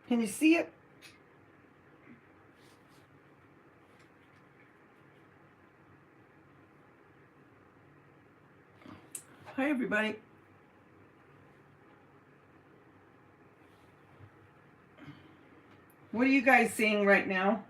Can you see it? Hi, everybody. What are you guys seeing right now?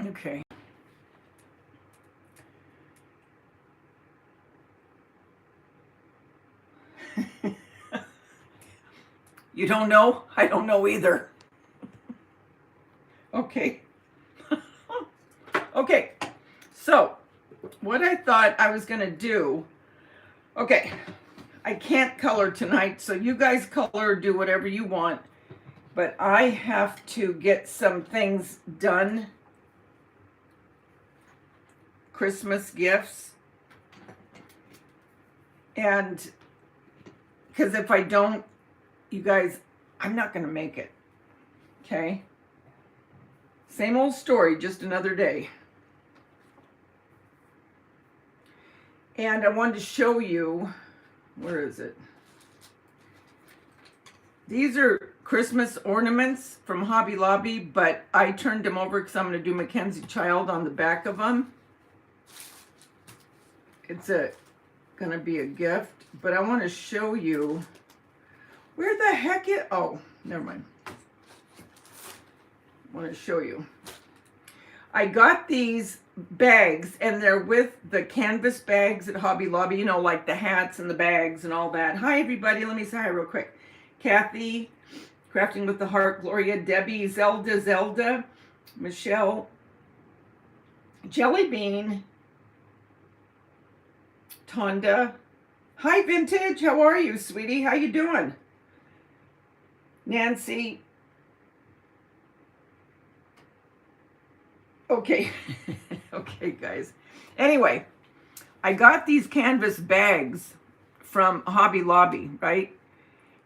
Okay. You don't know? I don't know either. Okay. Okay. So, what I thought I was going to do, okay, I can't color tonight, so you guys color, do whatever you want, but I have to get some things done. Christmas gifts. And because if I don't, you guys, I'm not going to make it. Okay? Same old story, just another day. And I wanted to show you, where is it? These are Christmas ornaments from Hobby Lobby, but I turned them over because I'm going to do Mackenzie Child on the back of them. It's going to be a gift, but I want to show you where the heck it, oh, never mind. I want to show you. I got these bags, and they're with the canvas bags at Hobby Lobby, you know, like the hats and the bags and all that. Hi, everybody. Let me say hi real quick. Kathy, Crafting with the Heart, Gloria, Debbie, Zelda, Michelle, Jelly Bean, Tonda. Hi, Vintage. How are you, sweetie? How you doing? Nancy. Okay. Okay, guys. Anyway, I got these canvas bags from Hobby Lobby, right?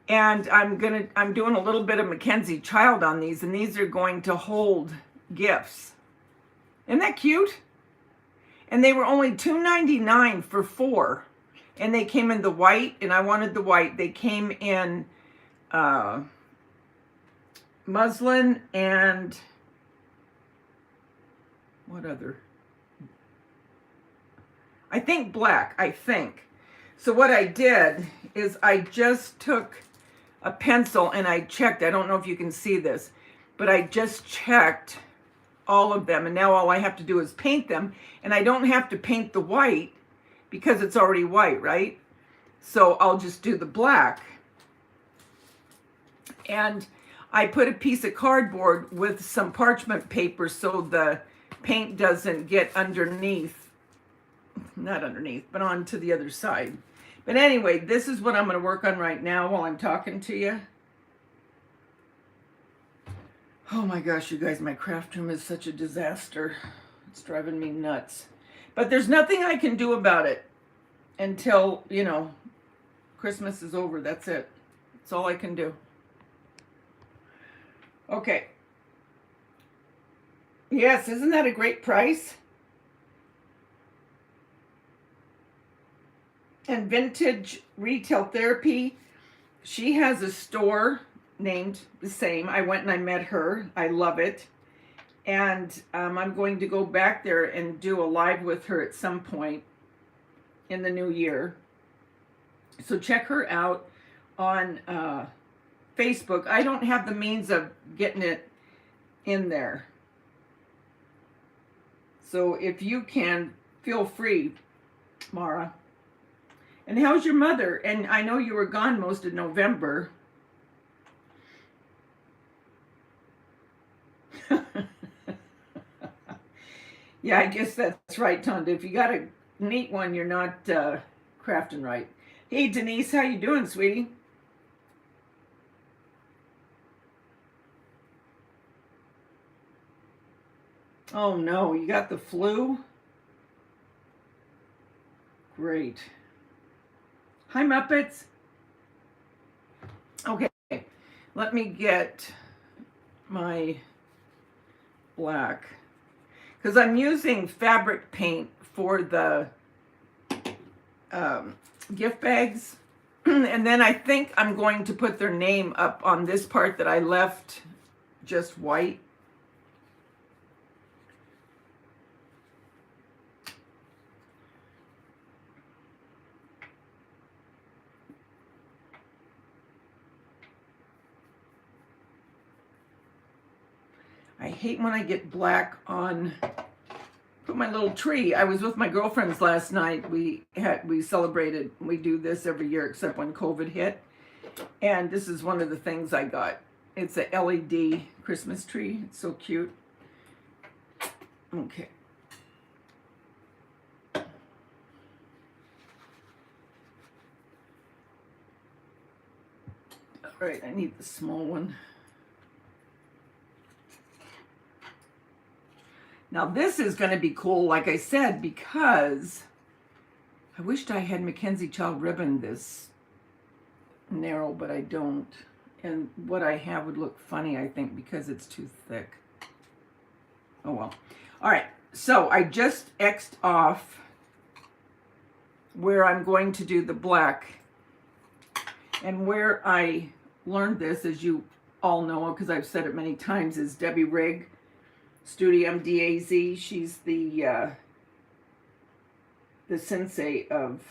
And I'm doing a little bit of Mackenzie Child on these, and these are going to hold gifts. Isn't that cute? And they were only $2.99 for 4. And they came in the white, and I wanted the white. They came in muslin and what other? I think black, I think. So what I did is I just took a pencil and I checked. I don't know if you can see this, but I just checked all of them. And now all I have to do is paint them. And I don't have to paint the white because it's already white, right? So I'll just do the black. And I put a piece of cardboard with some parchment paper so the paint doesn't get underneath, not underneath, but onto the other side. But anyway, this is what I'm going to work on right now while I'm talking to you. Oh my gosh, you guys, my craft room is such a disaster. It's driving me nuts. But there's nothing I can do about it until, you know, Christmas is over. That's it. That's all I can do. Okay. Yes, isn't that a great price? And Vintage Retail Therapy, she has a store named the same. I went and I met her. I love it. And I'm going to go back there and do a live with her at some point in the new year. So check her out on Facebook. I don't have the means of getting it in there. So if you can, feel free, Mara. And how's your mother? And I know you were gone most of November. Yeah, I guess that's right, Tonda. If you got a neat one, you're not crafting right. Hey, Denise, how you doing, sweetie? Oh, no, you got the flu? great. Hi, Muppets. Okay, let me get my black, because I'm using fabric paint for the gift bags. And then I think I'm going to put their name up on this part that I left just white. I hate when I get black on, put my little tree. I was with my girlfriends last night. We celebrated, we do this every year except when COVID hit. And this is one of the things I got. It's a LED Christmas tree. It's so cute. Okay. All right, I need the small one. Now this is going to be cool, like I said, because I wished I had Mackenzie Child ribbon this narrow, but I don't. And what I have would look funny, I think, because it's too thick. Oh well. All right, so I just X'd off where I'm going to do the black. And where I learned this, as you all know, because I've said it many times, is Debbie Rigg. Studium DAZ. She's the sensei of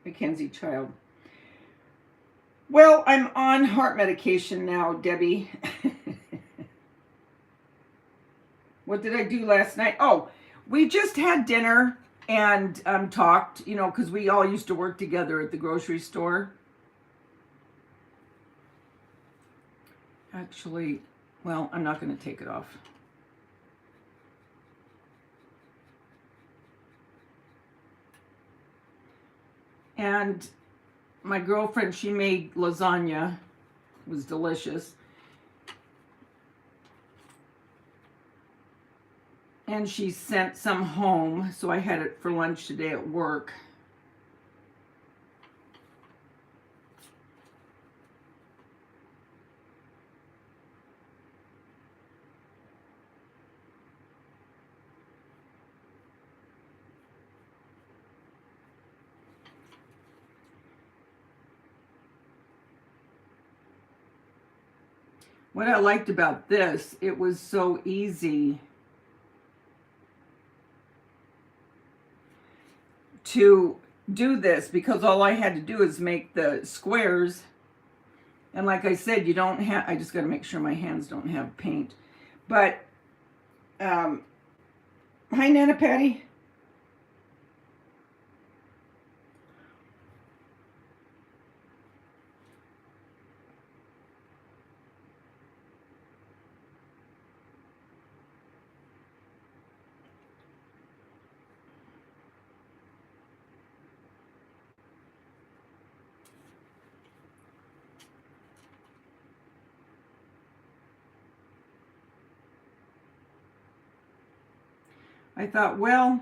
Mackenzie Child. Well, I'm on heart medication now, Debbie. What did I do last night? Oh, we just had dinner and talked, you know, because we all used to work together at the grocery store. Actually, well, I'm not going to take it off. And my girlfriend, she made lasagna. It was delicious. And she sent some home, so I had it for lunch today at work. What I liked about this, it was so easy to do this because all I had to do is make the squares. And like I said, you don't have, I just got to make sure my hands don't have paint. But, hi Nana Patty. I thought, well,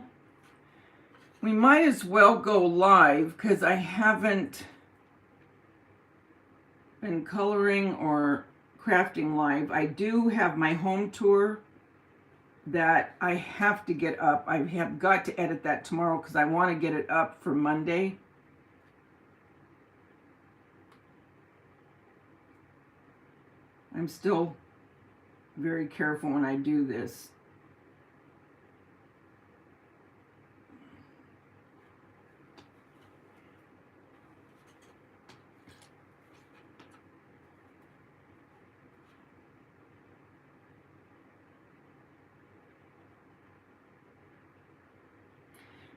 we might as well go live because I haven't been coloring or crafting live. I do have my home tour that I have to get up. I have got to edit that tomorrow because I want to get it up for Monday. I'm still very careful when I do this.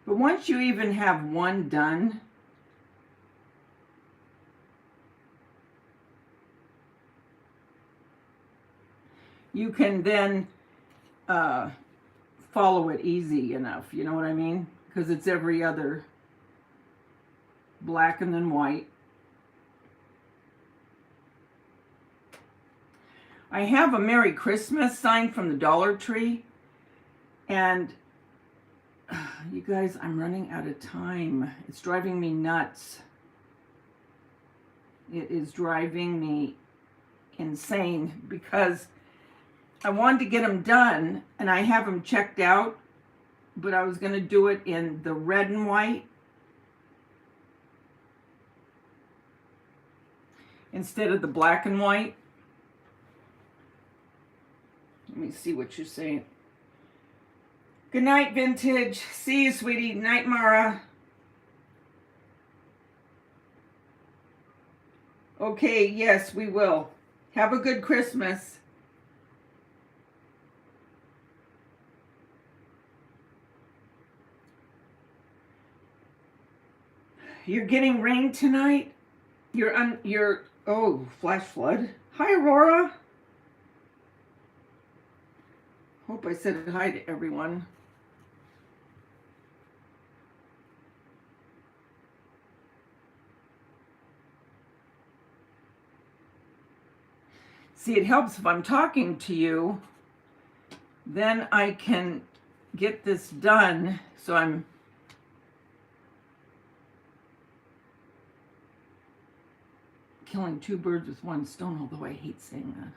But once you even have one done, you can then follow it easy enough, you know what I mean? Because it's every other black and then white. I have a Merry Christmas sign from the Dollar Tree, and You guys, I'm running out of time. It's driving me nuts. It is driving me insane because I wanted to get them done and I have them checked out, but I was going to do it in the red and white instead of the black and white. Let me see what you're saying. Good night, Vintage. See you, sweetie. Night, Mara. Okay, yes, we will. Have a good Christmas. You're getting rain tonight? Oh, flash flood. Hi, Aurora. Hope I said hi to everyone. See, it helps if I'm talking to you, then I can get this done. So I'm killing two birds with one stone, although I hate saying that.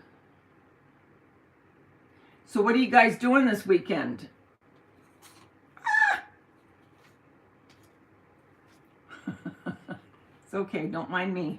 So what are you guys doing this weekend? It's okay, don't mind me.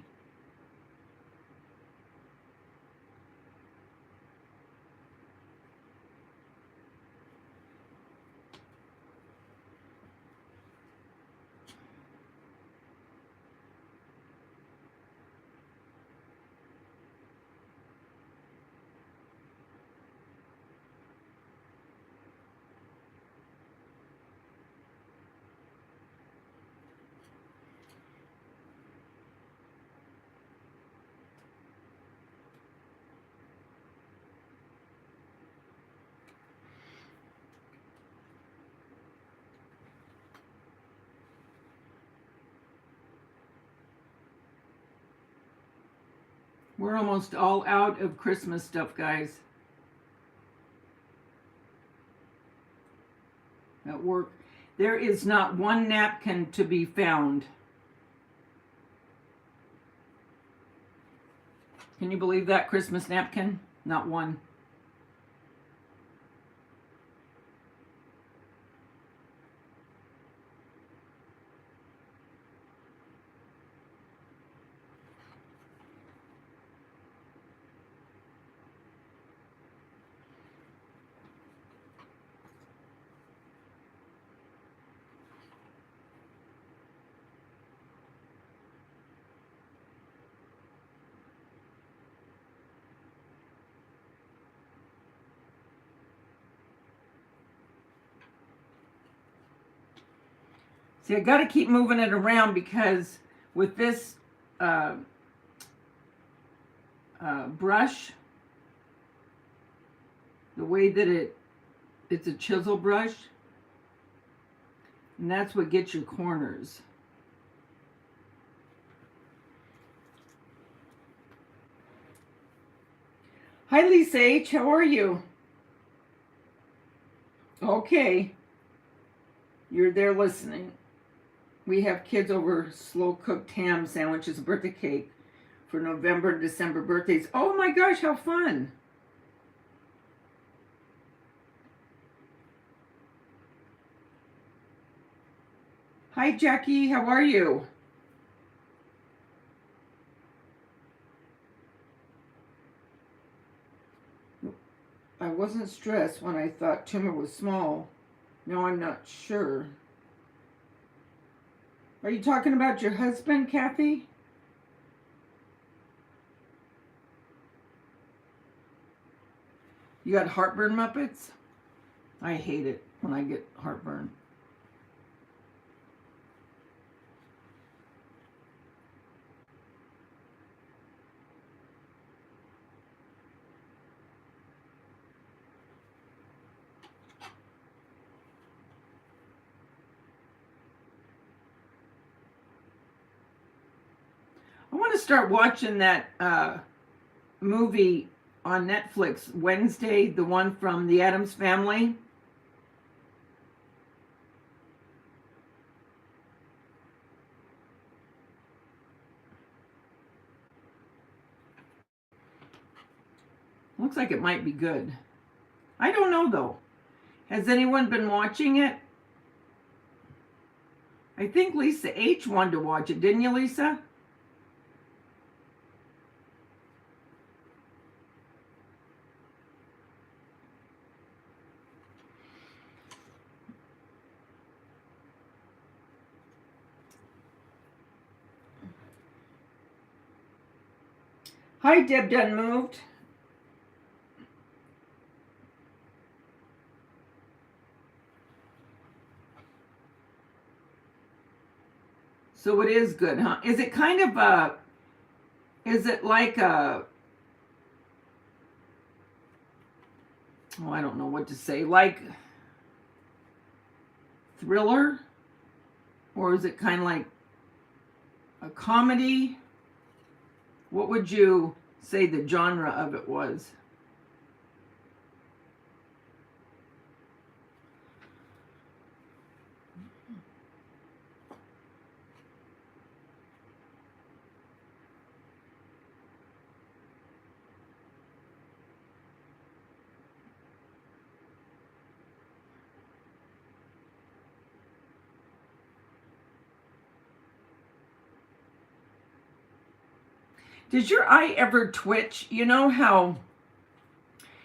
We're almost all out of Christmas stuff, guys. At work, there is not one napkin to be found. Can you believe that? Christmas napkin? Not one. See, I got to keep moving it around because with this brush, the way that it's a chisel brush, and that's what gets your corners. Hi, Lisa H. How are you? Okay. You're there listening. We have kids over slow-cooked ham sandwiches, birthday cake for November and December birthdays. Oh my gosh, how fun. Hi, Jackie. How are you? I wasn't stressed when I thought tumor was small. No, I'm not sure. Are you talking about your husband, Kathy? You got heartburn, Muppets? I hate it when I get heartburn. I want to start watching that movie on Netflix Wednesday, the one from the Addams Family. Looks like it might be good. I don't know though. Has anyone been watching it? I think Lisa H wanted to watch it. Didn't you, Lisa? Hi, Deb Done Moved. So it is good, huh? Is it kind of a, is it like a, oh, I don't know what to say, like thriller? Or is it kind of like a comedy? What would you say the genre of it was? Does your eye ever twitch? You know how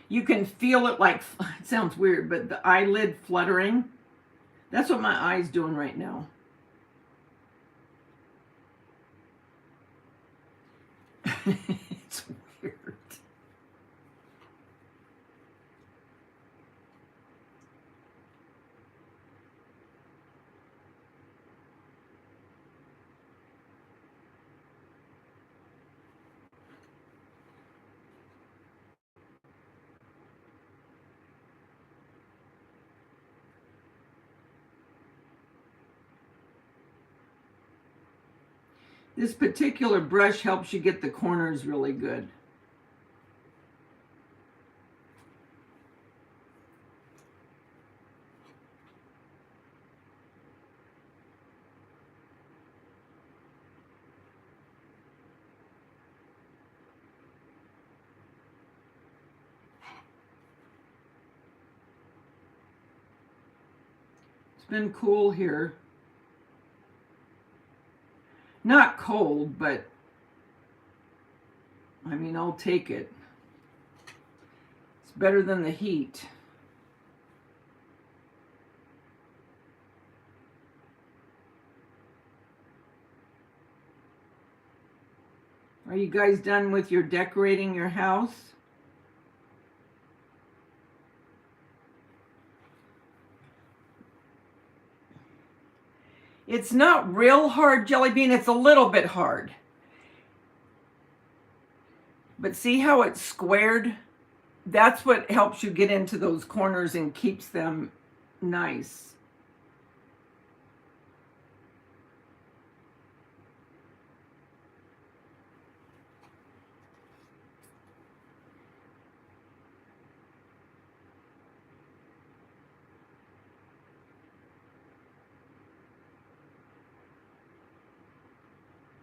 you can feel it, like, it sounds weird, but the eyelid fluttering? That's what my eye's doing right now. It's weird. This particular brush helps you get the corners really good. It's been cool here. Not cold, but I mean, I'll take it. It's better than the heat. Are you guys done with your decorating your house? It's not real hard, Jelly Bean. It's a little bit hard. But see how it's squared? That's what helps you get into those corners and keeps them nice.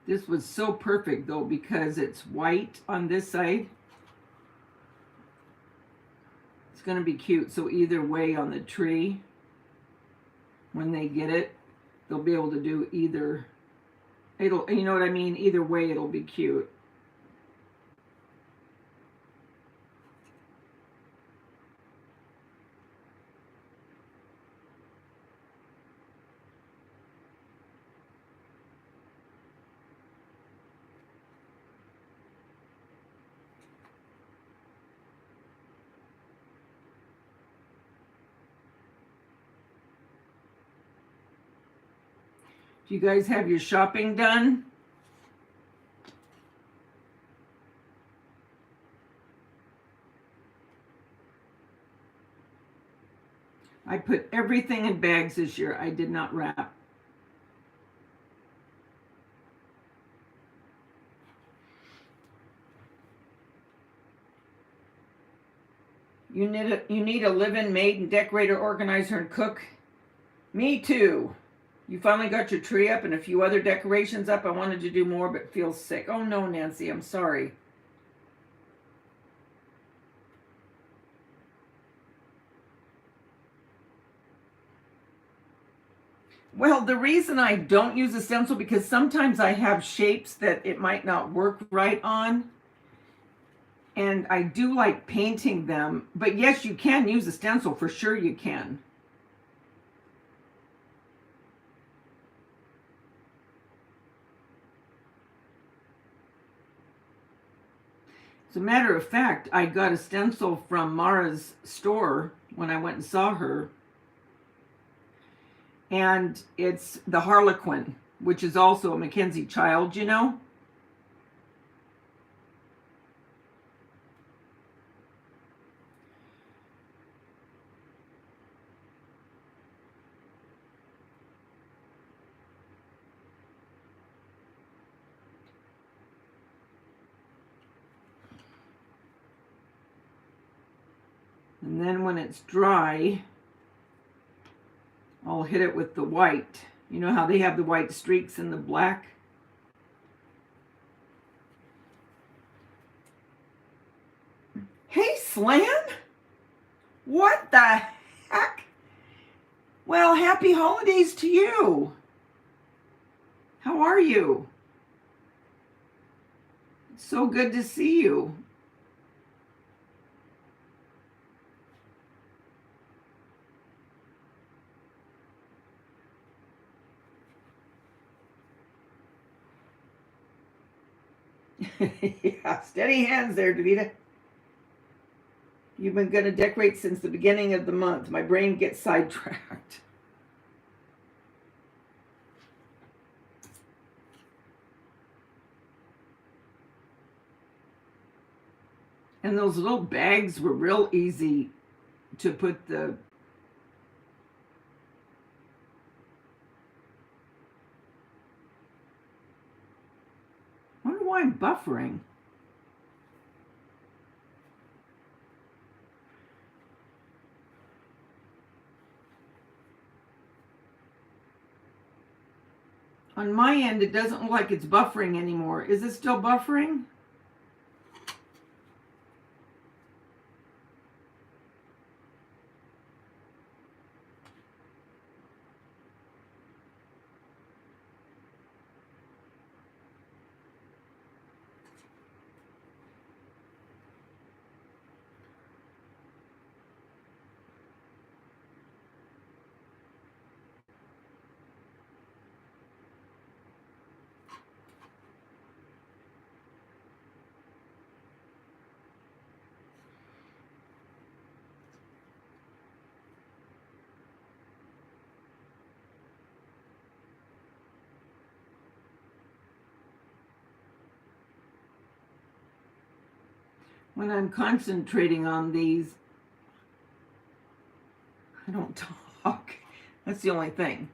This was so perfect though, because it's white on this side. It's going to be cute. So either way on the tree, when they get it, they'll be able to do either. It'll, you know what I mean? Either way, it'll be cute. Do you guys have your shopping done? I put everything in bags this year. I did not wrap. You need a live-in maid and decorator, organizer, and cook. Me too. You finally got your tree up and a few other decorations up. I wanted to do more, but feel sick. Oh no, Nancy, I'm sorry. Well, the reason I don't use a stencil, because sometimes I have shapes that it might not work right on. And I do like painting them. But yes, you can use a stencil. For sure you can. As a matter of fact, I got a stencil from Mara's store when I went and saw her. And it's the Harlequin, which is also a Mackenzie child, you know. And then when it's dry, I'll hit it with the white. You know how they have the white streaks and the black? Hey, Slam! What the heck? Well, happy holidays to you. How are you? It's so good to see you. Yeah, steady hands there, Daveda. You've been going to decorate since the beginning of the month. My brain gets sidetracked. And those little bags were real easy to put the... I wonder why I'm buffering. On my end, it doesn't look like it's buffering anymore. Is it still buffering? When I'm concentrating on these, I don't talk. That's the only thing.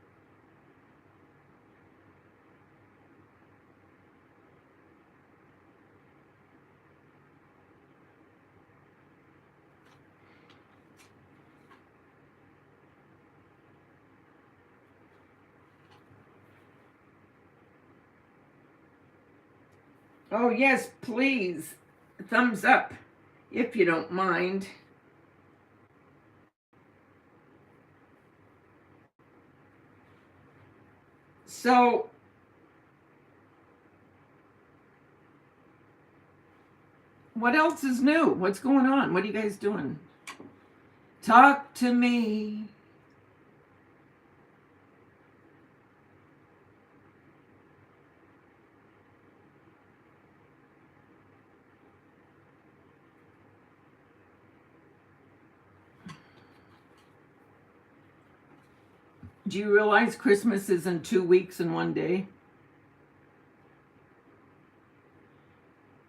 Oh, yes, please. Thumbs up, if you don't mind. So, what else is new? What's going on? What are you guys doing? Talk to me. Do you realize Christmas is in 2 weeks and 1 day?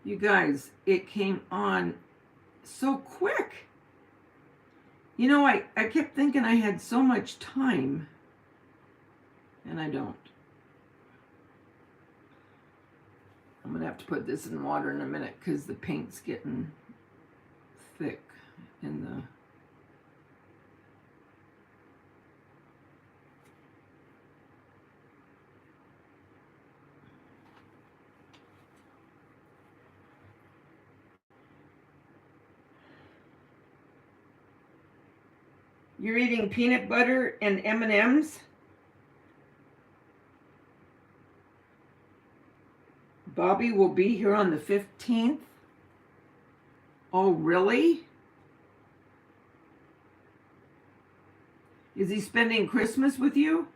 You guys, it came on so quick. You know, I kept thinking I had so much time, and I don't. I'm going to have to put this in water in a minute because the paint's getting thick in the... You're eating peanut butter and M&Ms? Bobby will be here on the 15th. Oh, really? Is he spending Christmas with you?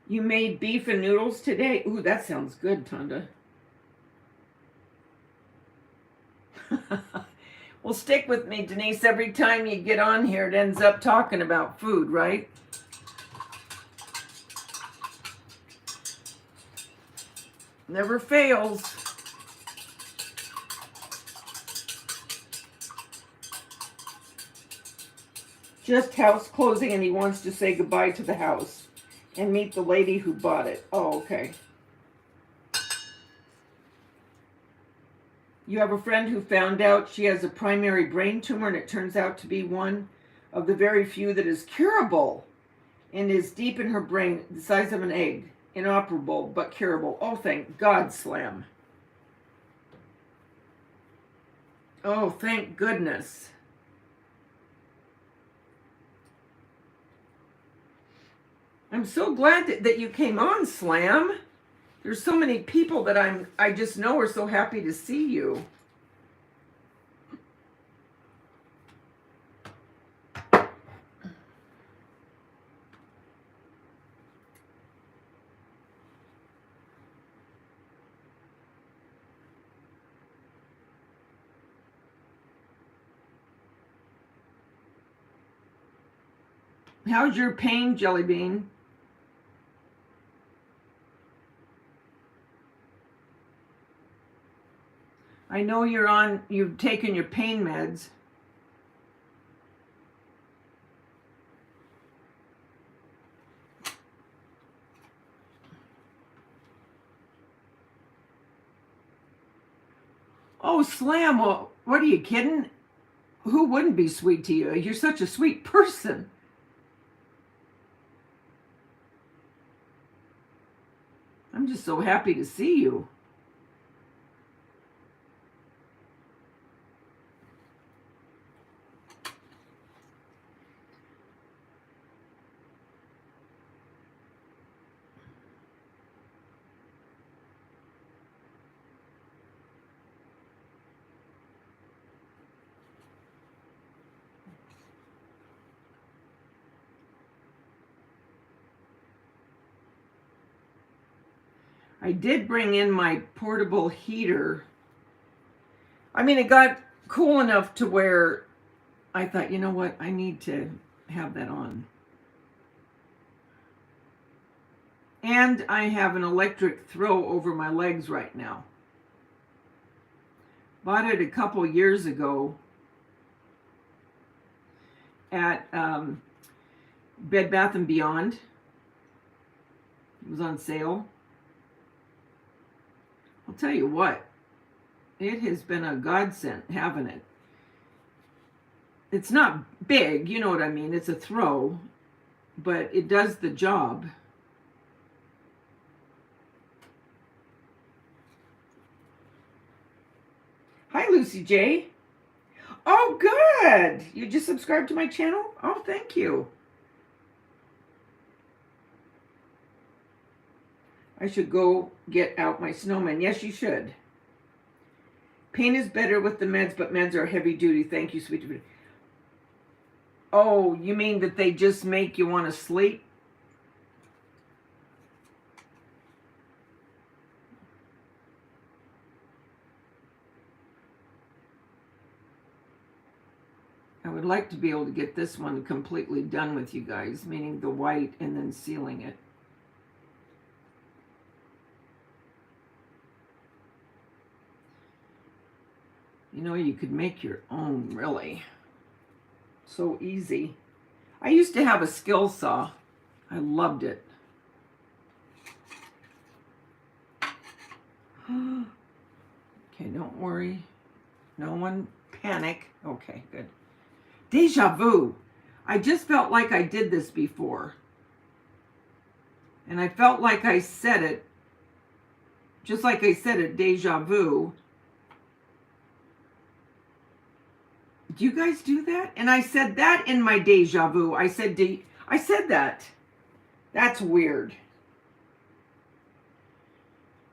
You made beef and noodles today? Ooh, that sounds good, Tonda. Well, stick with me, Denise. Every time you get on here, it ends up talking about food, right? Never fails. Just house closing, and he wants to say goodbye to the house and meet the lady who bought it. Oh, okay. You have a friend who found out she has a primary brain tumor, and it turns out to be one of the very few that is curable and is deep in her brain, the size of an egg. Inoperable, but curable. Oh, thank God, Slam. Oh, thank goodness. I'm so glad that you came on, Slam. There's so many people that I just know are so happy to see you. How's your pain, Jelly Bean? I know you've taken your pain meds. Oh, Slam, well, what are you kidding? Who wouldn't be sweet to you? You're such a sweet person. I'm just so happy to see you. I did bring in my portable heater. I mean, it got cool enough to where I thought, you know what, I need to have that on. And I have an electric throw over my legs right now. Bought it a couple years ago at Bed Bath & Beyond. It was on sale. I'll tell you what, it has been a godsend having it. It's not big, you know what I mean, it's a throw, but it does the job. Hi, Lucy J. Oh, good. You just subscribed to my channel? Oh, thank you. I should go get out my snowman. Yes, you should. Pain is better with the meds, but meds are heavy duty. Thank you, sweet. Oh, you mean that they just make you want to sleep? I would like to be able to get this one completely done with you guys, meaning the white and then sealing it. You know, you could make your own, really. So easy. I used to have a skill saw. I loved it. Okay, don't worry. No one panic. Okay, good. Deja vu. I just felt like I did this before. And I felt like I said it, just like I said it, deja vu. Do you guys do that? And I said that in my deja vu. I said that. That's weird.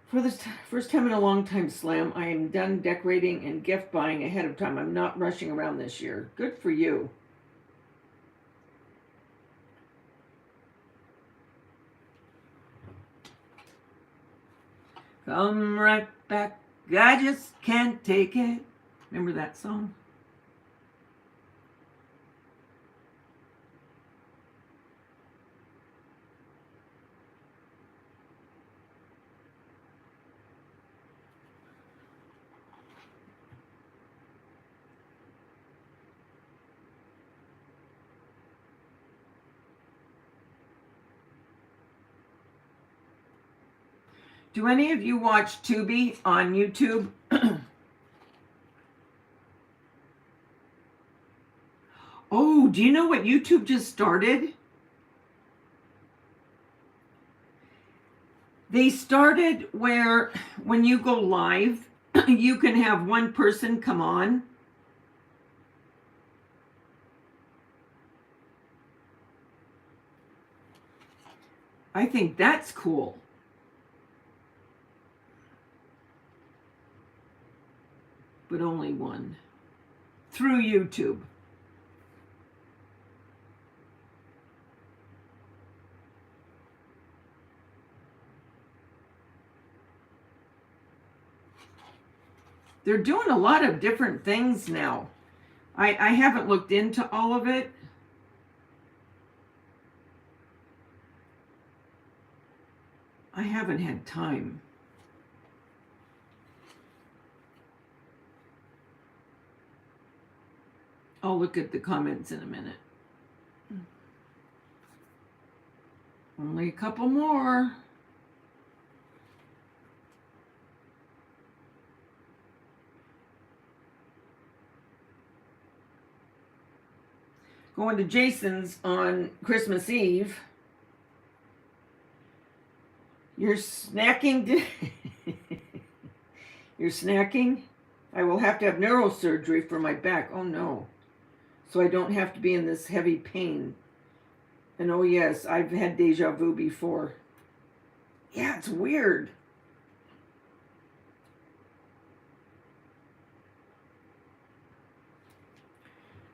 For the first time in a long time, Slam, I am done decorating and gift buying ahead of time. I'm not rushing around this year. Good for you. Come right back, I just can't take it. Remember that song? Do any of you watch Tubi on YouTube? Oh, do you know what YouTube just started? They started where when you go live, you can have one person come on. I think that's cool. But only one. Through YouTube. They're doing a lot of different things now. I haven't looked into all of it. I haven't had time. I'll look at the comments in a minute. Only a couple more. Going to Jason's on Christmas Eve. You're snacking? You're snacking? I will have to have neurosurgery for my back. Oh no. So I don't have to be in this heavy pain. And oh yes, I've had deja vu before. Yeah, it's weird.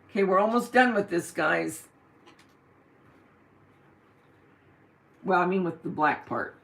Okay, we're almost done with this, guys. Well, I mean with the black part.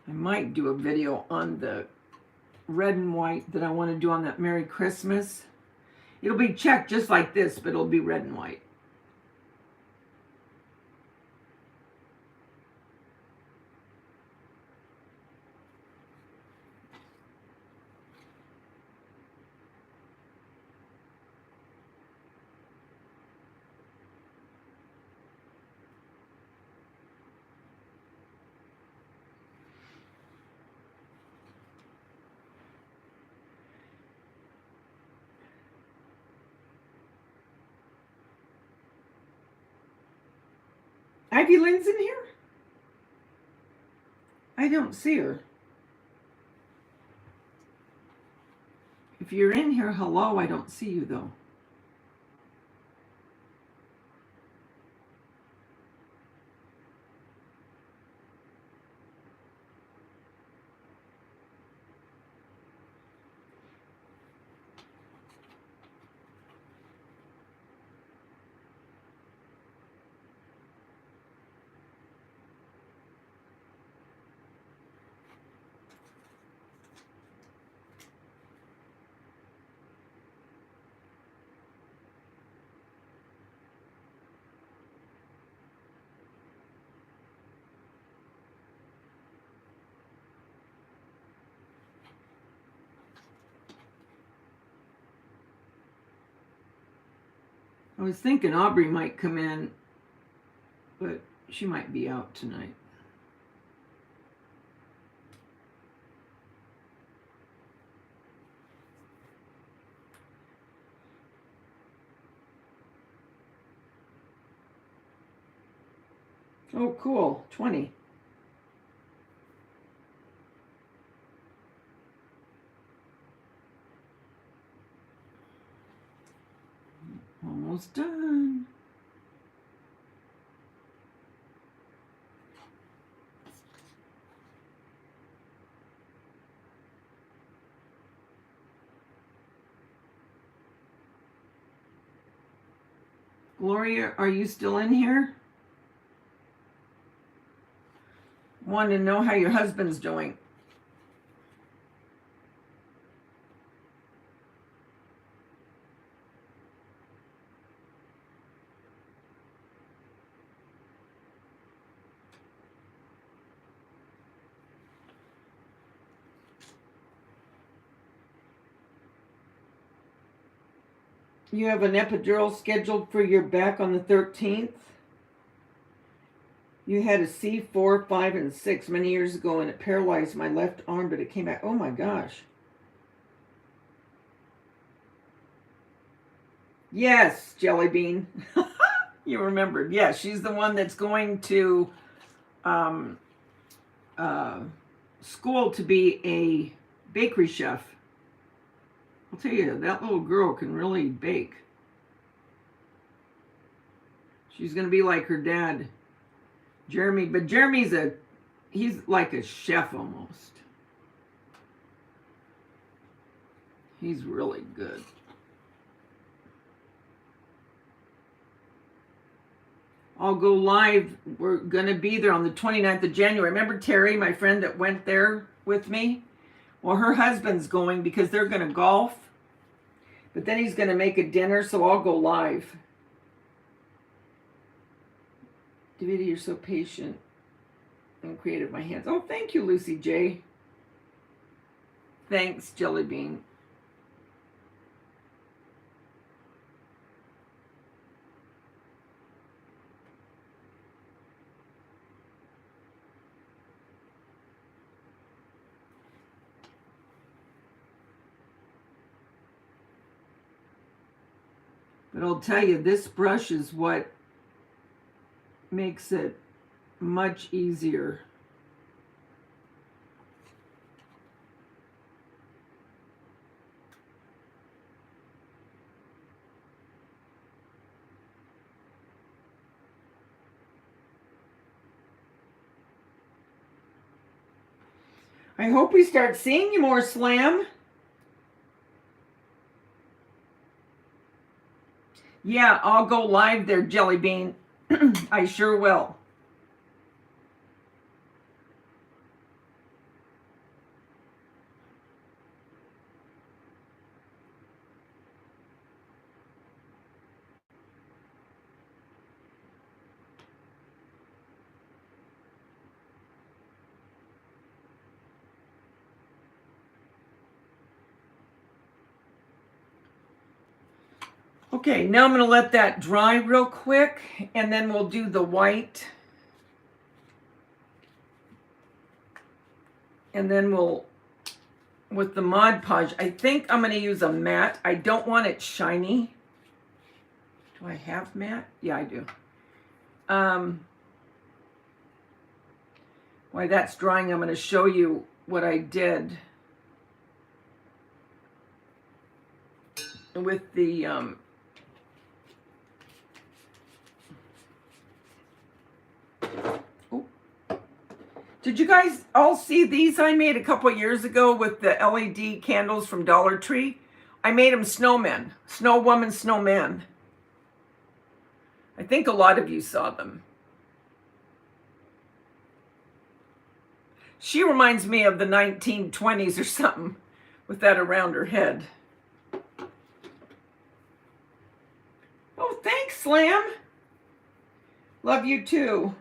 I might do a video on the red and white that I want to do on that Merry Christmas. It'll be checked just like this, but it'll be red and white. Ivy Lynn's in here? I don't see her. If you're in here, hello, I don't see you though. I was thinking Aubrey might come in, but she might be out tonight. Oh, cool. 20. Almost done. Gloria, are you still in here? Want to know how your husband's doing. You have an epidural scheduled for your back on the 13th. You had a C4, 5, and 6 many years ago, and it paralyzed my left arm, but it came back. Oh my gosh. Yes, Jelly Bean. You remembered. Yes, she's the one that's going to school to be a bakery chef. I'll tell you, that little girl can really bake. She's going to be like her dad, Jeremy. But Jeremy's he's like a chef almost. He's really good. I'll go live. We're going to be there on the 29th of January. Remember Terry, my friend that went there with me? Well, her husband's going because they're going to golf. But then he's going to make a dinner, so I'll go live. Daveda, you're so patient and creative, my hands. Oh, thank you, Lucy J. Thanks, Jelly Bean. But I'll tell you, this brush is what makes it much easier. I hope we start seeing you more, Slam. Yeah, I'll go live there, Jelly Bean. I sure will. Okay, now I'm going to let that dry real quick, and then we'll do the white. And then we'll, with the Mod Podge, I think I'm going to use a matte. I don't want it shiny. Do I have matte? Yeah, I do. While that's drying, I'm going to show you what I did with the Did you guys all see these I made a couple years ago with the LED candles from Dollar Tree? I made them snowmen, snow woman, snowman. I think a lot of you saw them. She reminds me of the 1920s or something with that around her head. Oh, thanks, Slam. Love you too.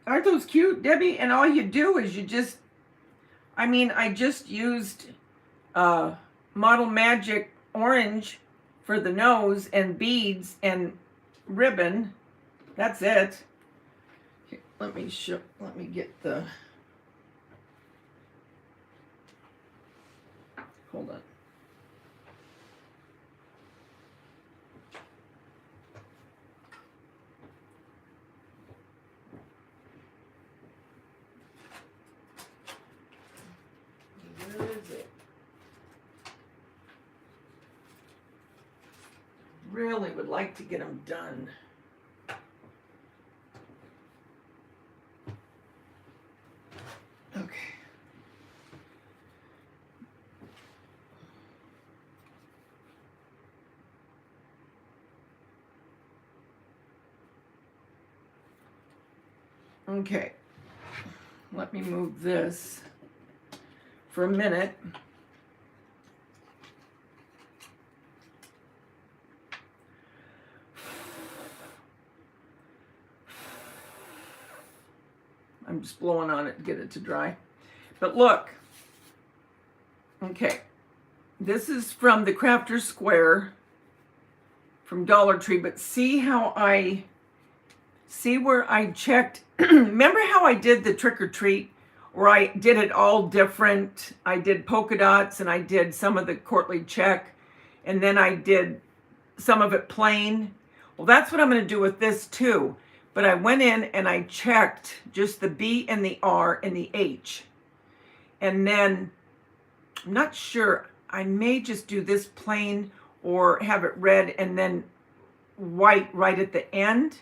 Aren't those cute, Debbie? And all you do is you just, I mean, I just used Model Magic orange for the nose and beads and ribbon. That's it. Okay, let me get the, hold on. Where is it? Really would like to get them done. Okay. Okay. Let me move this for a minute. I'm just blowing on it to get it to dry. But look, okay, this is from the Crafter Square from Dollar Tree, but see how see where I checked. Remember how I did the trick or treat where I did it all different? I did polka dots and I did some of the courtly check and then I did some of it plain. Well, that's what I'm going to do with this too. But I went in and I checked just the B and the R and the H. And then, I'm not sure, I may just do this plain or have it red and then white right at the end.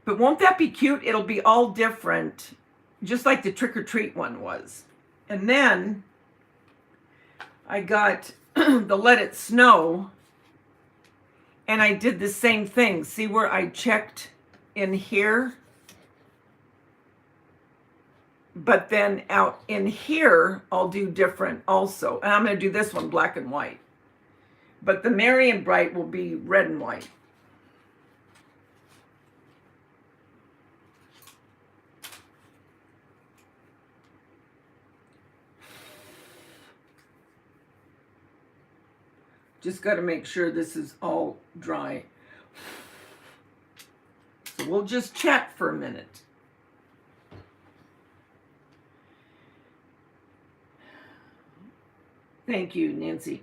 But won't that be cute? It'll be all different, just like the trick or treat one was. And then I got the Let It Snow and I did the same thing. See where I checked in here? But then out in here, I'll do different also. And I'm going to do this one black and white. But the Merry and Bright will be red and white. Just got to make sure this is all dry. So we'll just chat for a minute. Thank you, Nancy.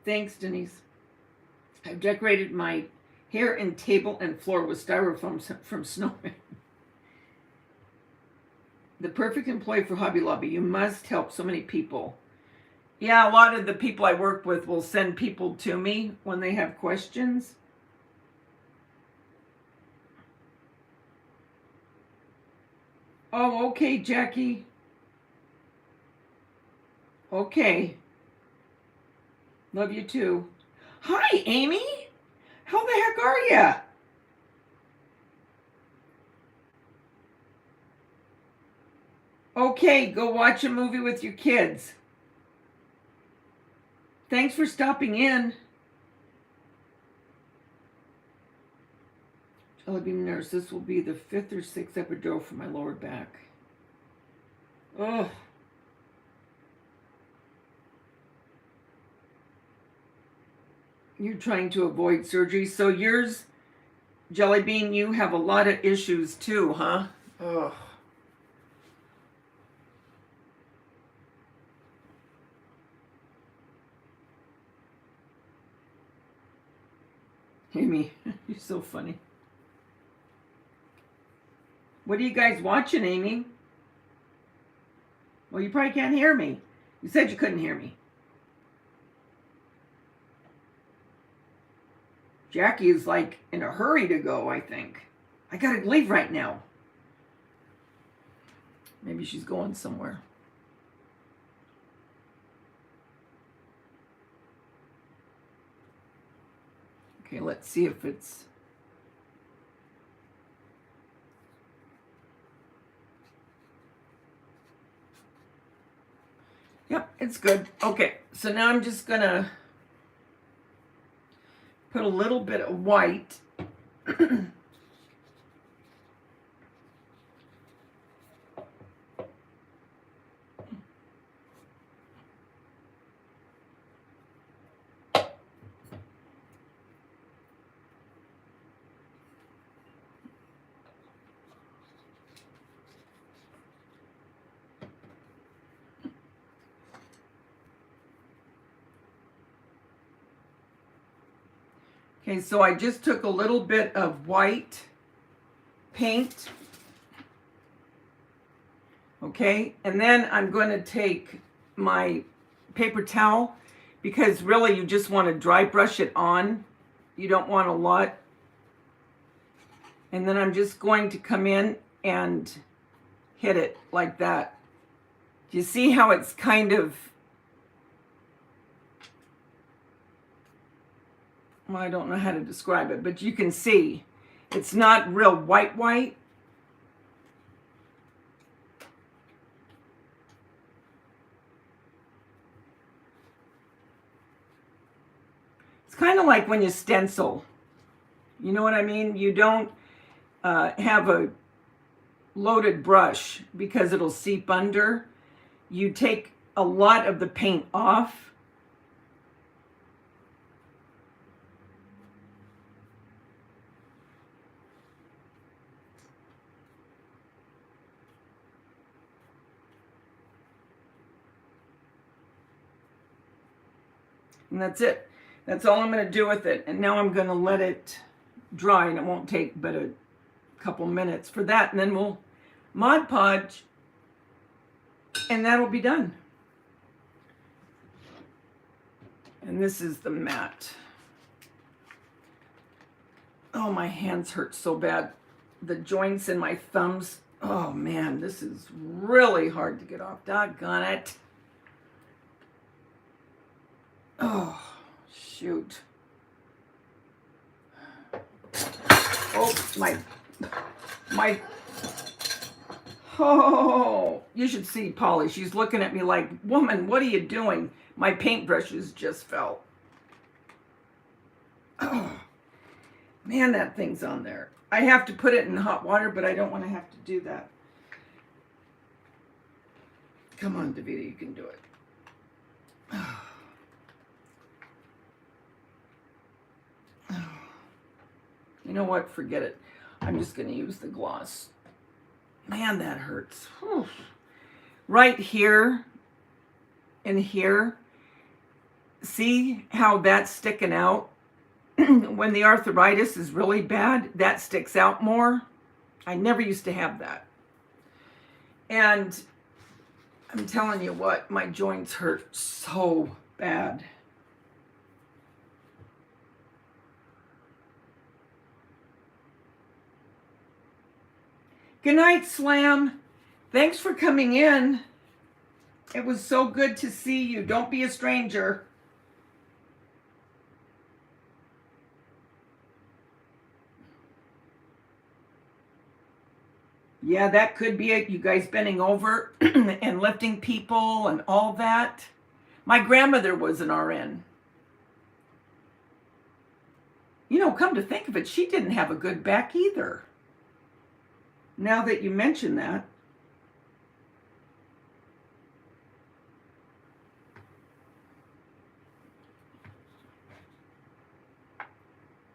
Thanks, Denise. I've decorated my hair and table and floor with styrofoam from Snowman. The perfect employee for Hobby Lobby. You must help so many people. Yeah, a lot of the people I work with will send people to me when they have questions. Oh, okay, Jackie. Okay. Love you too. Hi, Amy. How the heck are ya? Okay, go watch a movie with your kids. Thanks for stopping in. Jelly Bean Nurse, this will be the 5th or 6th epidural for my lower back. Oh. You're trying to avoid surgery. So yours, Jelly Bean, you have a lot of issues too, huh? Oh. Amy, you're so funny. What are you guys watching, Amy? Well, you probably can't hear me. You said you couldn't hear me. Jackie is like in a hurry to go, I think. I gotta leave right now. Maybe she's going somewhere. Okay, let's see if it's... Yep, it's good. Okay, so now I'm just gonna put a little bit of white Okay, so I just took a little bit of white paint. Okay, and then I'm going to take my paper towel, because really you just want to dry brush it on. You don't want a lot. And then I'm just going to come in and hit it like that. Do you see how it's kind of, well, I don't know how to describe it, but you can see it's not real white. It's kind of like when you stencil. You know what I mean? You don't have a loaded brush because it'll seep under. You take a lot of the paint off. And that's it. That's all I'm going to do with it. And now I'm going to let it dry, and it won't take but a couple minutes for that. And then we'll Mod Podge, and that'll be done. And this is the mat. Oh, my hands hurt so bad. The joints in my thumbs. Oh, man, this is really hard to get off. Doggone it. Oh, shoot. Oh, oh, you should see Polly. She's looking at me like, woman, what are you doing? My paintbrushes just fell. Oh, man, that thing's on there. I have to put it in hot water, but I don't want to have to do that. Come on, Daveda, you can do it. You know what? Forget it. I'm just going to use the gloss. Man, that hurts. Whew. Right here and here. See how that's sticking out? When the arthritis is really bad, that sticks out more. I never used to have that. And I'm telling you what, my joints hurt so bad. Good night, Slam. Thanks for coming in. It was so good to see you. Don't be a stranger. Yeah, that could be it. You guys bending over and lifting people and all that. My grandmother was an RN. You know, come to think of it, she didn't have a good back either. Now that you mention that.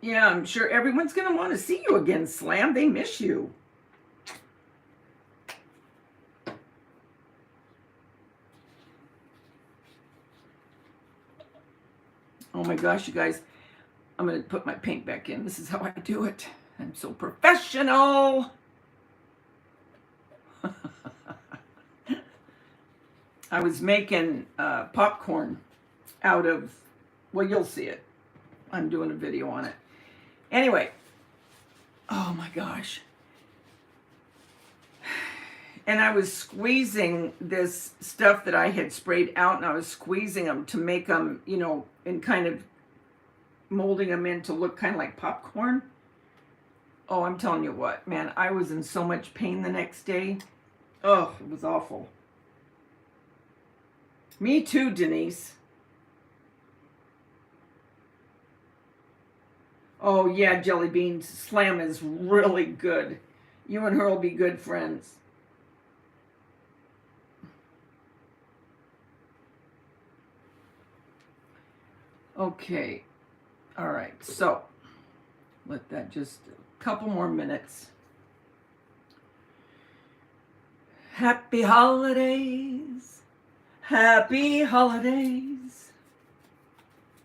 Yeah, I'm sure everyone's going to want to see you again, Slam. They miss you. Oh my gosh, you guys. I'm going to put my paint back in. This is how I do it. I'm so professional. I was making popcorn out of, well, you'll see it. I'm doing a video on it. Anyway, oh my gosh. And I was squeezing this stuff that I had sprayed out, and I was squeezing them to make them, you know, and kind of molding them in to look kind of like popcorn. Oh, I'm telling you what, man, I was in so much pain the next day. Oh, it was awful. Me too, Denise. Oh, yeah, Jelly Beans. Slam is really good. You and her will be good friends. Okay. All right. So, let that just a couple more minutes. Happy holidays. Happy holidays.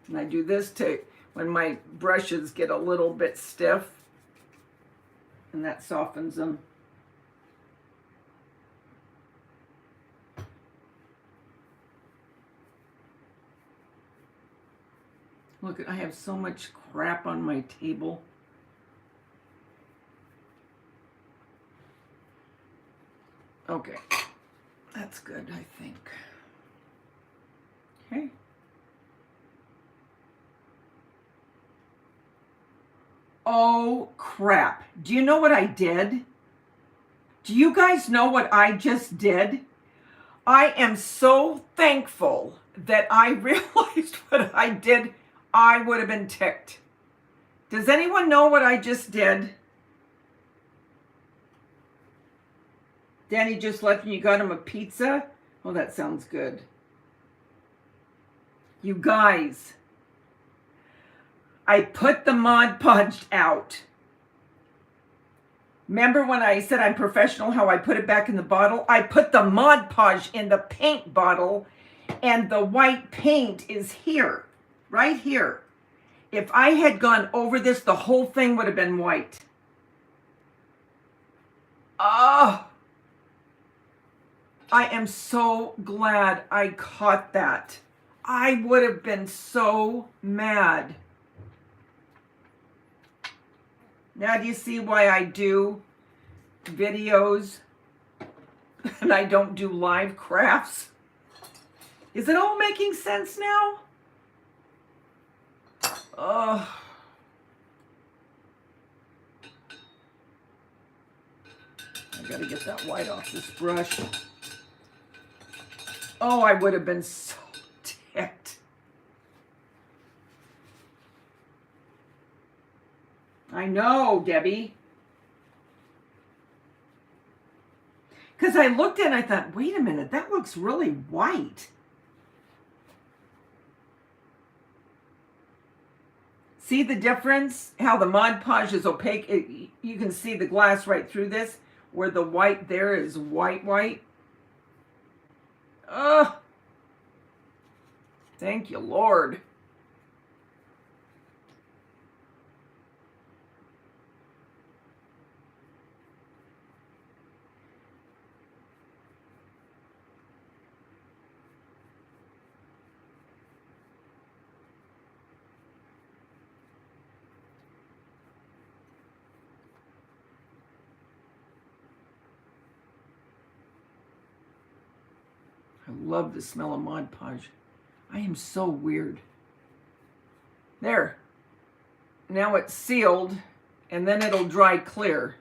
And I do this to when my brushes get a little bit stiff, and that softens them. Look, I have so much crap on my table. Okay, that's good, I think. Okay. Oh, crap. Do you know what I did? Do you guys know what I just did? I am so thankful that I realized what I did. I would have been ticked. Does anyone know what I just did? Danny just left and you got him a pizza? Oh, that sounds good. You guys, I put the Mod Podge out. Remember when I said I'm professional, how I put it back in the bottle? I put the Mod Podge in the paint bottle, and the white paint is here, right here. If I had gone over this, the whole thing would have been white. Oh, I am so glad I caught that. I would have been so mad. Now do you see why I do videos and I don't do live crafts? Is it all making sense now? Oh. I gotta get that white off this brush. Oh, I would have been so ticked. I know, Debbie. Because I looked at it and I thought, wait a minute, that looks really white. See the difference? How the Mod Podge is opaque. You can see the glass right through this, where the white there is white. Ugh. Thank you, Lord. I love the smell of Mod Podge. I am so weird. There. Now it's sealed, and then it'll dry clear.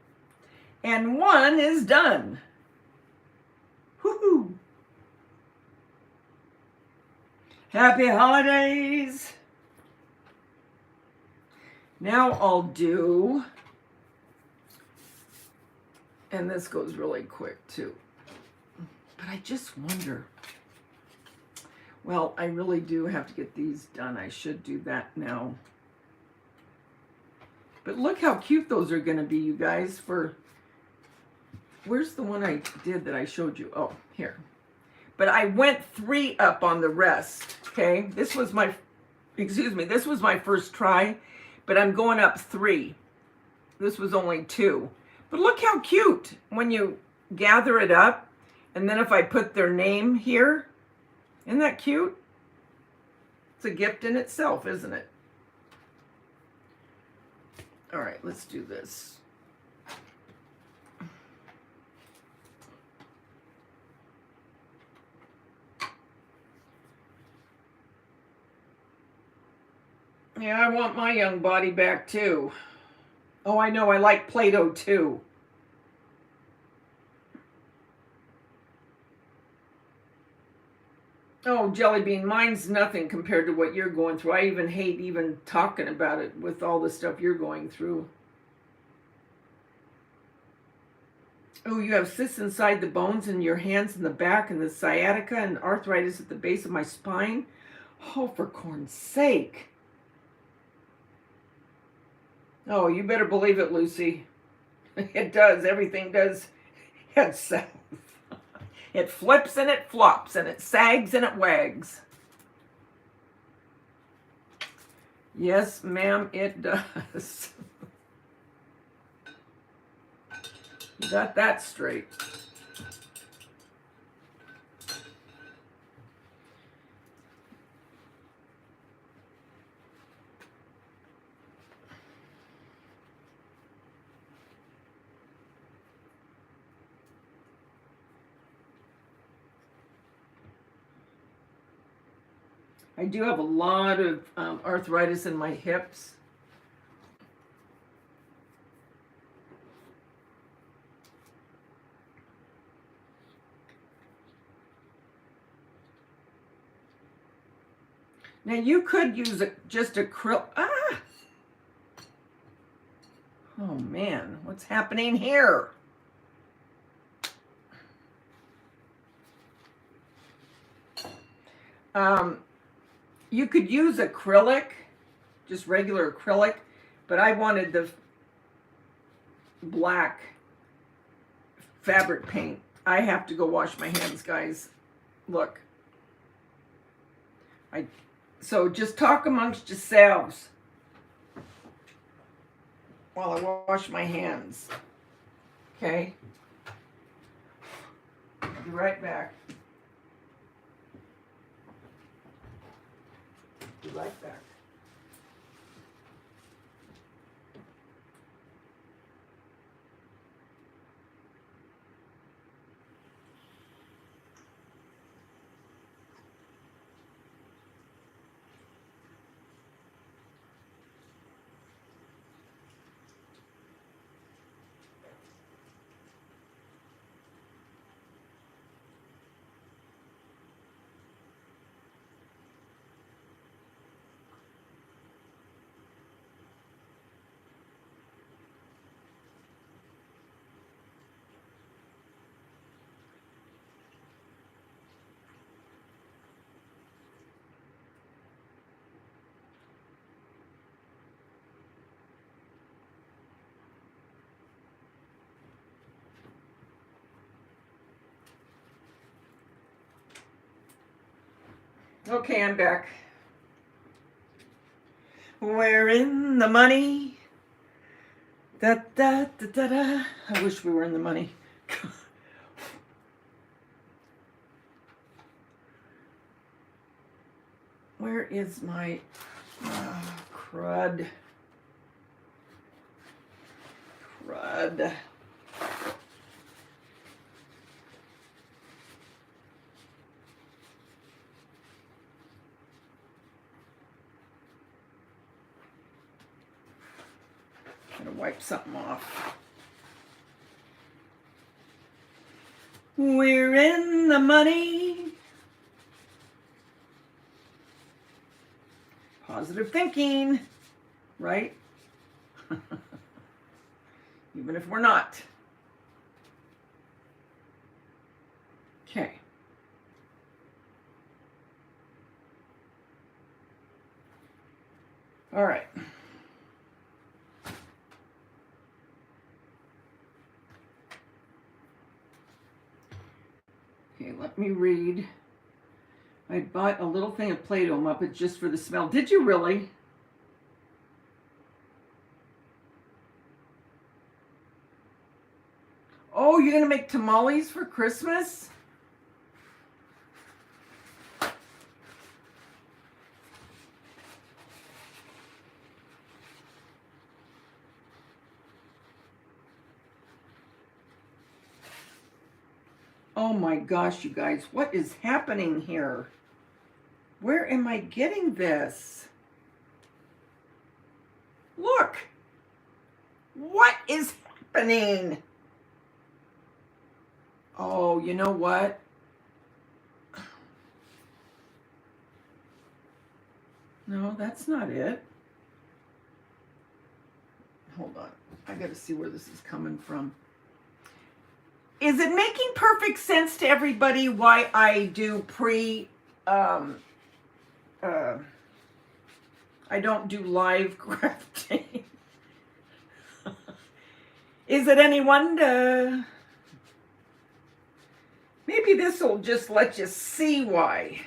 And one is done. Woohoo! Happy holidays! Now I'll do, and this goes really quick too, but I just wonder, well, I really do have to get these done. I should do that now. But look how cute those are going to be, you guys, for, where's the one I did that I showed you? Oh, here. But I went 3 up on the rest, okay? This was my, this was my first try, but I'm going up 3. This was only 2. But look how cute when you gather it up, and then if I put their name here, isn't that cute? It's a gift in itself, isn't it? All right, let's do this. Yeah, I want my young body back too. Oh, I know, I like Play-Doh too. Oh, Jelly Bean, mine's nothing compared to what you're going through. I even hate even talking about it with all the stuff you're going through. Oh, you have cysts inside the bones in your hands and the back and the sciatica and arthritis at the base of my spine. Oh, for corn's sake. Oh, you better believe it, Lucy. It does. Everything does head south. It flips and it flops and it sags and it wags. Yes, ma'am, it does. You got that straight. I do have a lot of arthritis in my hips. Now you could use just acrylic. Ah! Oh man, what's happening here? You could use acrylic, just regular acrylic, but I wanted the black fabric paint. I have to go wash my hands, guys. Look. So just talk amongst yourselves while I wash my hands. Okay? I'll be right back. Be right back. Okay, I'm back. We're in the money. Da, da, da, da, da. I wish we were in the money. Where is my crud? Crud. I'm gonna wipe something off. We're in the money. Positive thinking, right? Even if we're not. Okay. All right. Okay, let me read. I bought a little thing of Play-Doh Muppets just for the smell. Did you really? Oh, you're going to make tamales for Christmas? Oh my gosh, you guys, what is happening here? Where am I getting this? Look! What is happening? Oh, you know what? No, that's not it. Hold on. I got to see where this is coming from. Is it making perfect sense to everybody why I do I don't do live crafting? Is it any wonder? Maybe this will just let you see why.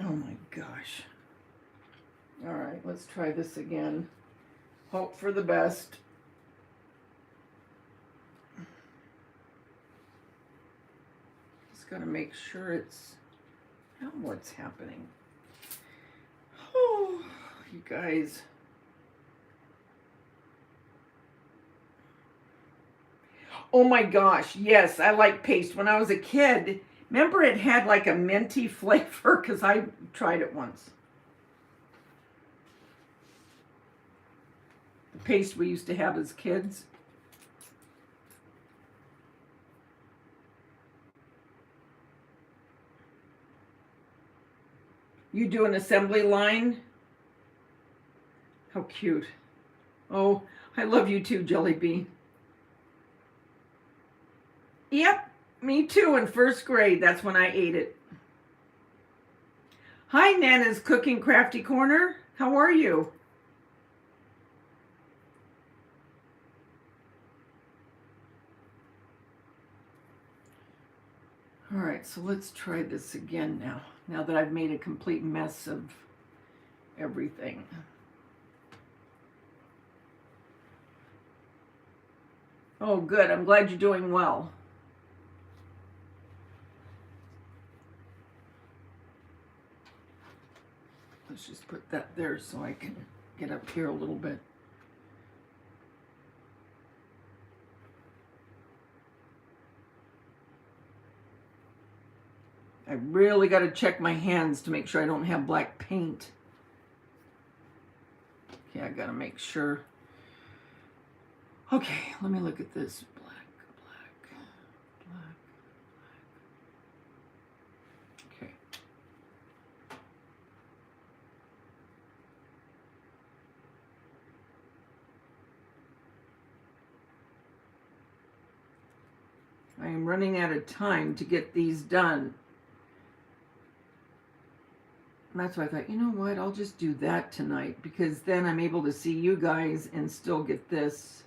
Oh my gosh. All right, let's try this again. Hope for the best. Just got to make sure it's not what's happening. Oh, you guys. Oh my gosh, yes, I like paste. When I was a kid, remember it had like a minty flavor because I tried it once. The paste we used to have as kids. You do an assembly line? How cute. Oh, I love you too, Jelly Bean. Yep, me too. In first grade, that's when I ate it. Hi, Nana's Cooking Crafty Corner. How are you? All right, so let's try this again now that I've made a complete mess of everything. Oh, good. I'm glad you're doing well. Let's just put that there so I can get up here a little bit. I really got to check my hands to make sure I don't have black paint. Okay, I got to make sure. Okay, let me look at this. Black. Okay. I am running out of time to get these done. And that's why I thought, you know what, I'll just do that tonight because then I'm able to see you guys and still get this.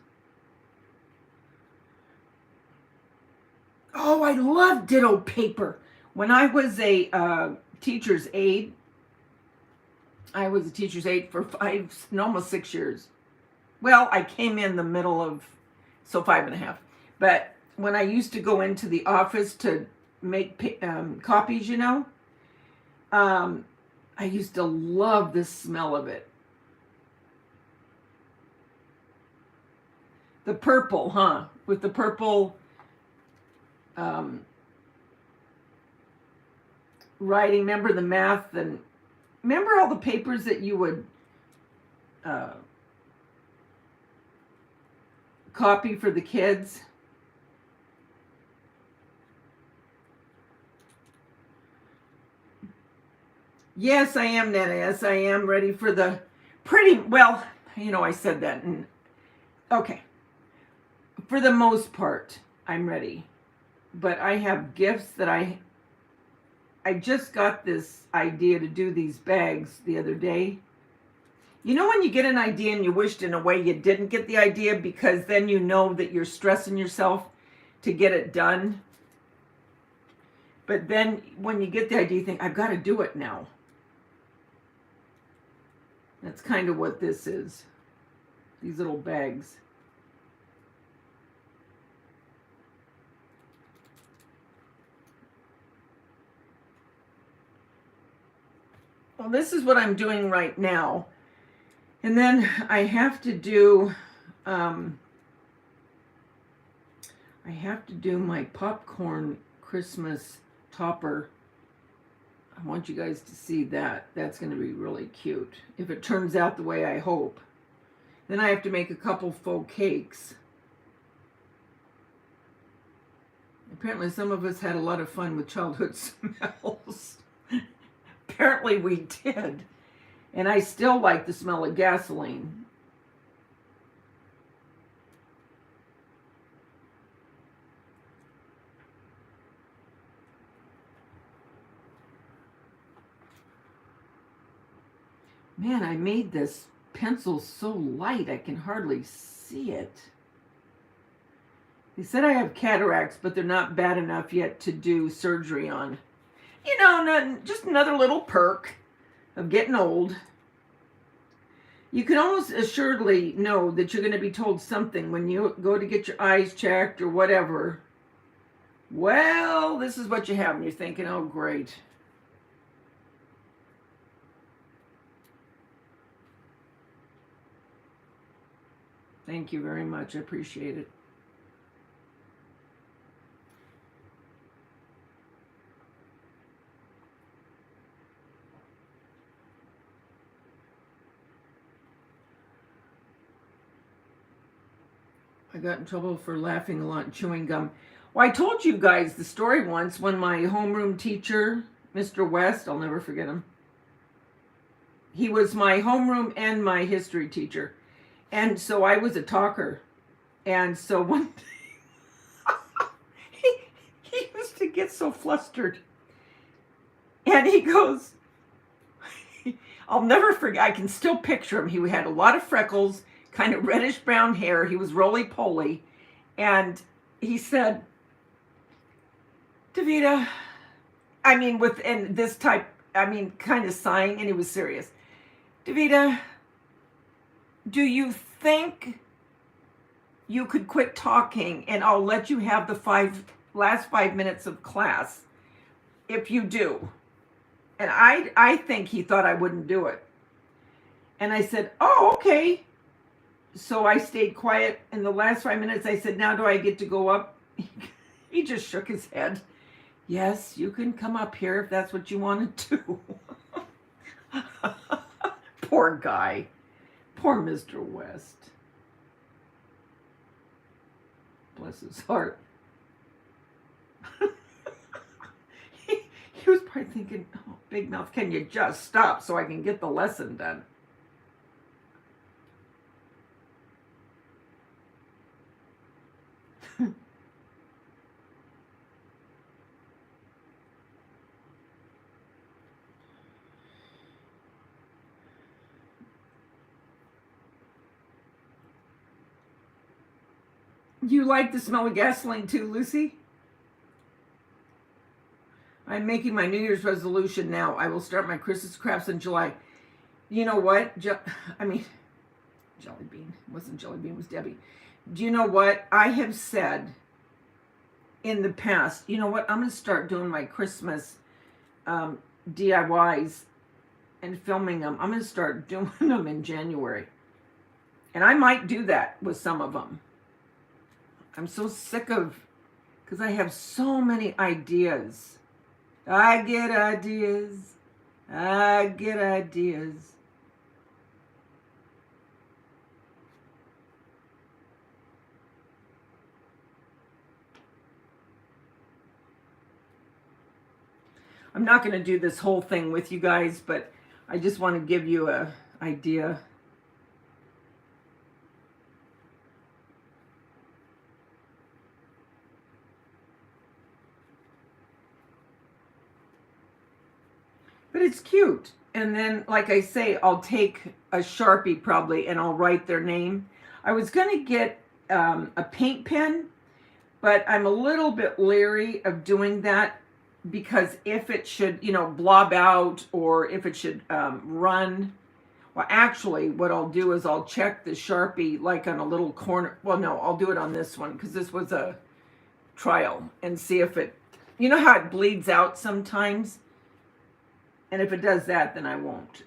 Oh, I love ditto paper. When I was a teacher's aide, I was a teacher's aide for almost 6 years. Well, I came in the middle of, so 5.5. But when I used to go into the office to make copies, you know, I used to love the smell of it. The purple, huh? With the purple writing. Remember the math and remember all the papers that you would copy for the kids? Yes, I am, Nana. Yes, I am ready for the well, you know, I said that. And okay. For the most part, I'm ready. But I have gifts that I just got this idea to do these bags the other day. You know when you get an idea and you wished in a way you didn't get the idea because then you know that you're stressing yourself to get it done. But then when you get the idea, you think, I've got to do it now. That's kind of what this is. These little bags. Well, this is what I'm doing right now. And then I have to do my popcorn Christmas topper. I want you guys to see that. That's going to be really cute. If it turns out the way I hope. Then I have to make a couple faux cakes. Apparently some of us had a lot of fun with childhood smells. Apparently we did. And I still like the smell of gasoline. Man, I made this pencil so light I can hardly see it. They said I have cataracts, but they're not bad enough yet to do surgery on. You know, just another little perk of getting old. You can almost assuredly know that you're going to be told something when you go to get your eyes checked or whatever. Well, this is what you have, and you're thinking, oh, great. Thank you very much. I appreciate it. I got in trouble for laughing a lot and chewing gum. Well, I told you guys the story once when my homeroom teacher, Mr. West, I'll never forget him. He was my homeroom and my history teacher. And so I was a talker. And so one day, he used to get so flustered. And he goes, I'll never forget, I can still picture him. He had a lot of freckles, kind of reddish brown hair. He was roly-poly. And he said, Daveda, and this type, kind of sighing, and he was serious. Daveda, do you think you could quit talking and I'll let you have the last 5 minutes of class if you do? And I think he thought I wouldn't do it. And I said, oh, okay. So I stayed quiet. In the last 5 minutes, I said, now do I get to go up? He just shook his head. Yes, you can come up here if that's what you want to do. Poor guy. Poor Mr. West. Bless his heart. He was probably thinking, oh, Big Mouth, can you just stop so I can get the lesson done? You like the smell of gasoline too, Lucy? I'm making my New Year's resolution now. I will start my Christmas crafts in July. You know what? Jelly Bean. It wasn't Jelly Bean, it was Debbie. Do you know what? I have said in the past, you know what? I'm going to start doing my Christmas DIYs and filming them. I'm going to start doing them in January. And I might do that with some of them. I'm so sick of, because I have so many ideas. I get ideas. I get ideas. I'm not going to do this whole thing with you guys, but I just want to give you an idea. But it's cute. And then, like I say, I'll take a Sharpie probably and I'll write their name. I was going to get a paint pen, but I'm a little bit leery of doing that because if it should, blob out or if it should run. Well, actually, what I'll do is I'll check the Sharpie like on a little corner. Well, no, I'll do it on this one because this was a trial and see if it, you know how it bleeds out sometimes? And if it does that, then I won't.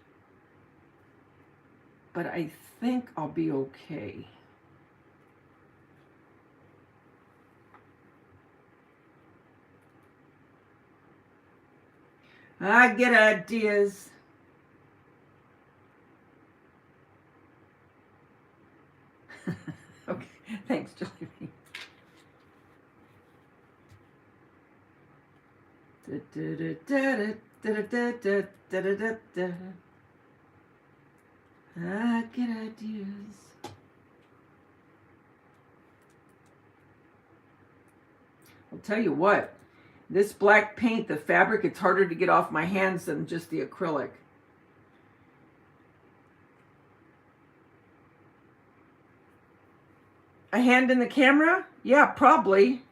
But I think I'll be okay. I get ideas. Okay, thanks, Jolie. I get ideas. I'll tell you what, this black paint, the fabric, it's harder to get off my hands than just the acrylic. A hand in the camera? Yeah, probably.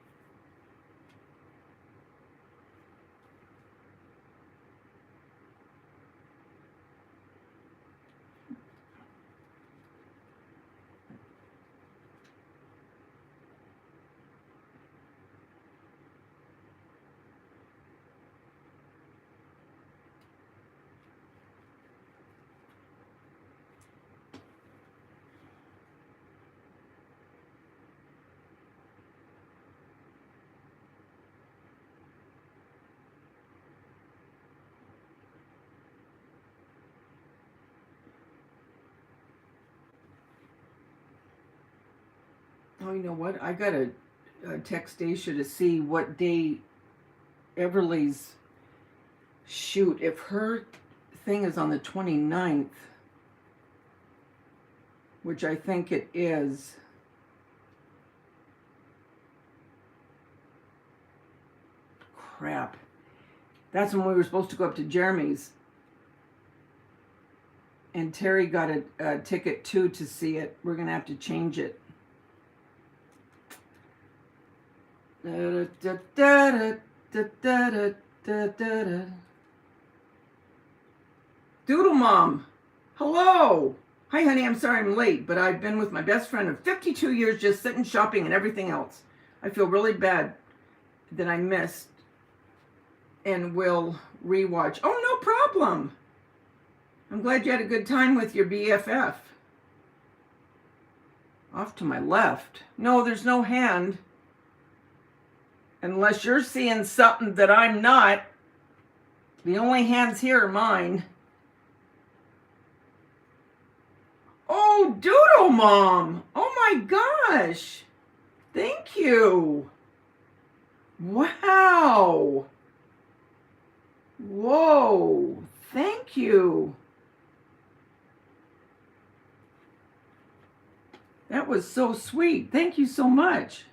Oh, you know what? I got to text Daisha to see what day Everly's shoot. If her thing is on the 29th, which I think it is. Crap. That's when we were supposed to go up to Jeremy's. And Terry got a ticket too to see it. We're going to have to change it. Doodle Mom, hello. Hi, honey, I'm sorry I'm late, but I've been with my best friend of 52 years just sitting shopping and everything else. I feel really bad that I missed and will rewatch. Oh, no problem. I'm glad you had a good time with your BFF. Off to my left. No, there's no hand. Unless you're seeing something that I'm not. The only hands here are mine. Oh, Doodle Mom. Oh my gosh. Thank you. Wow. Whoa. Thank you. That was so sweet. Thank you so much.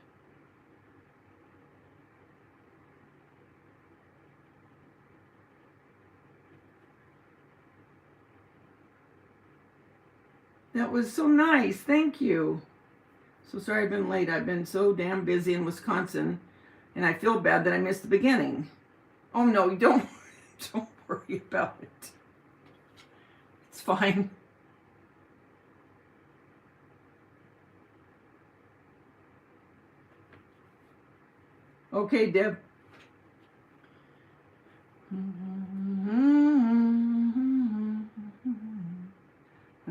That was so nice. Thank you. So sorry I've been late. I've been so damn busy in Wisconsin, and I feel bad that I missed the beginning. Oh no, don't worry about it. It's fine. Okay, Deb.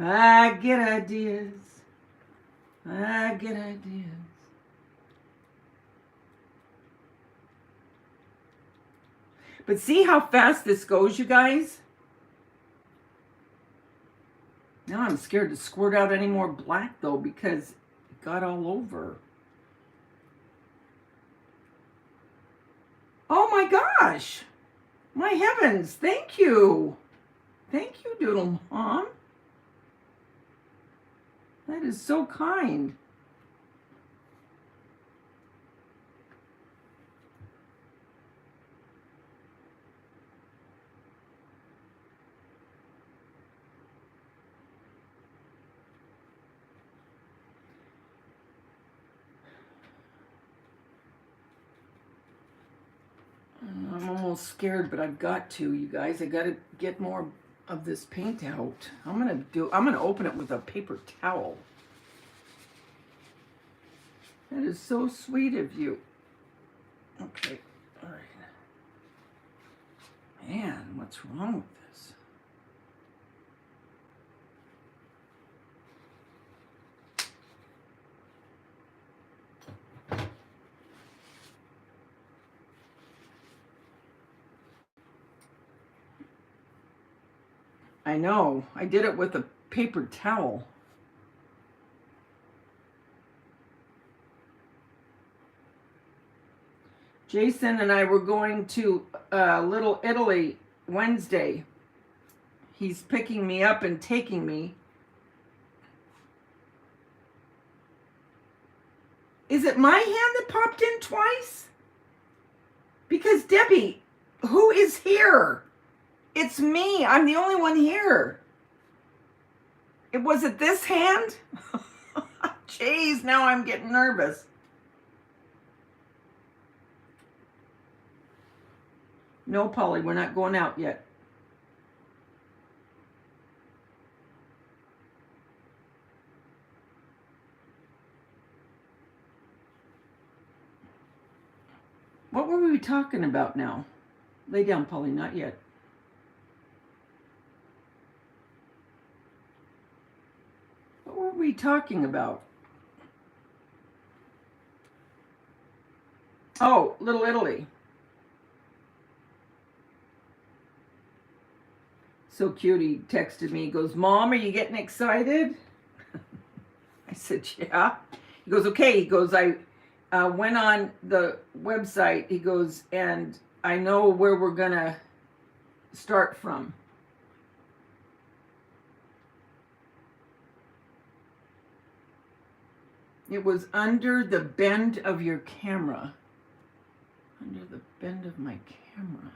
I get ideas. I get ideas. But see how fast this goes, you guys? Now I'm scared to squirt out any more black, though, because it got all over. Oh my gosh! My heavens, thank you. Thank you, Doodle Mom. That is so kind. I'm almost scared, but I've got to, you guys. I got to get more of this paint out. I'm gonna open it with a paper towel. That is so sweet of you. Okay, all right. Man, what's wrong with this? I know. I did it with a paper towel. Jason and I were going to Little Italy Wednesday. He's picking me up and taking me. Is it my hand that popped in twice? Because Debbie, who is here? It's me. I'm the only one here. Was it this hand? Jeez, now I'm getting nervous. No, Polly, we're not going out yet. What were we talking about now? Lay down, Polly, not yet. What were we talking about? Oh, Little Italy. So cute, he texted me, he goes, Mom, are you getting excited? I said, yeah. He goes, okay. He goes, I went on the website. He goes, and I know where we're going to start from. It was under the bend of your camera. Under the bend of my camera.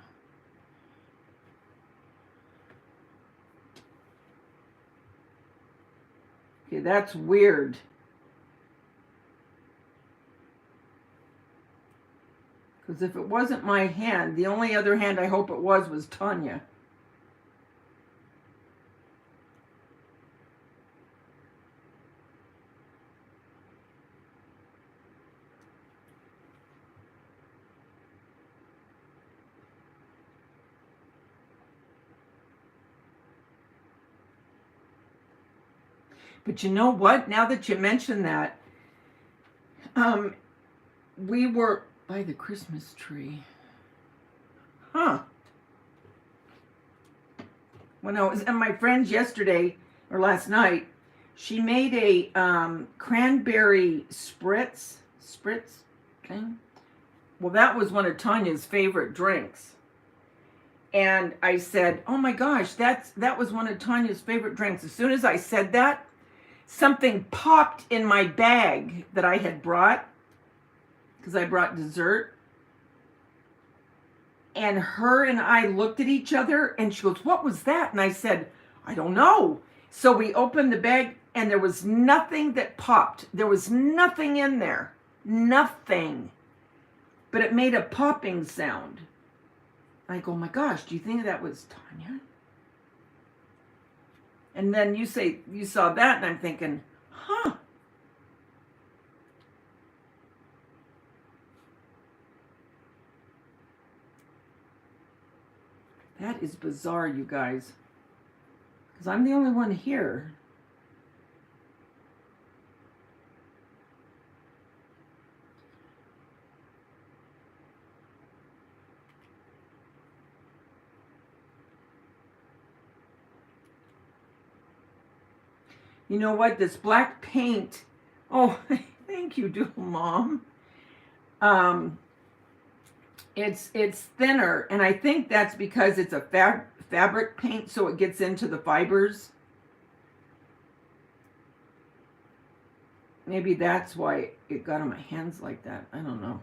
Okay, that's weird. Because if it wasn't my hand, the only other hand I hope it was Tanya. But you know what? Now that you mention that, we were by the Christmas tree. Huh. When I was at my friend's yesterday, or last night, she made a cranberry spritz thing. Well, that was one of Tanya's favorite drinks. And I said, oh my gosh, that was one of Tanya's favorite drinks. As soon as I said that, something popped in my bag that I had brought, because I brought dessert. And her and I looked at each other, and she goes, what was that? And I said, I don't know. So we opened the bag, and there was nothing that popped. There was nothing in there. Nothing. But it made a popping sound. I go, oh my gosh, do you think that was Tanya? And then you say, you saw that, and I'm thinking, huh. That is bizarre, you guys. Because I'm the only one here. You know what? This black paint. Oh, thank you, Doodle Mom. It's thinner, and I think that's because it's a fabric paint, so it gets into the fibers. Maybe that's why it got on my hands like that. I don't know.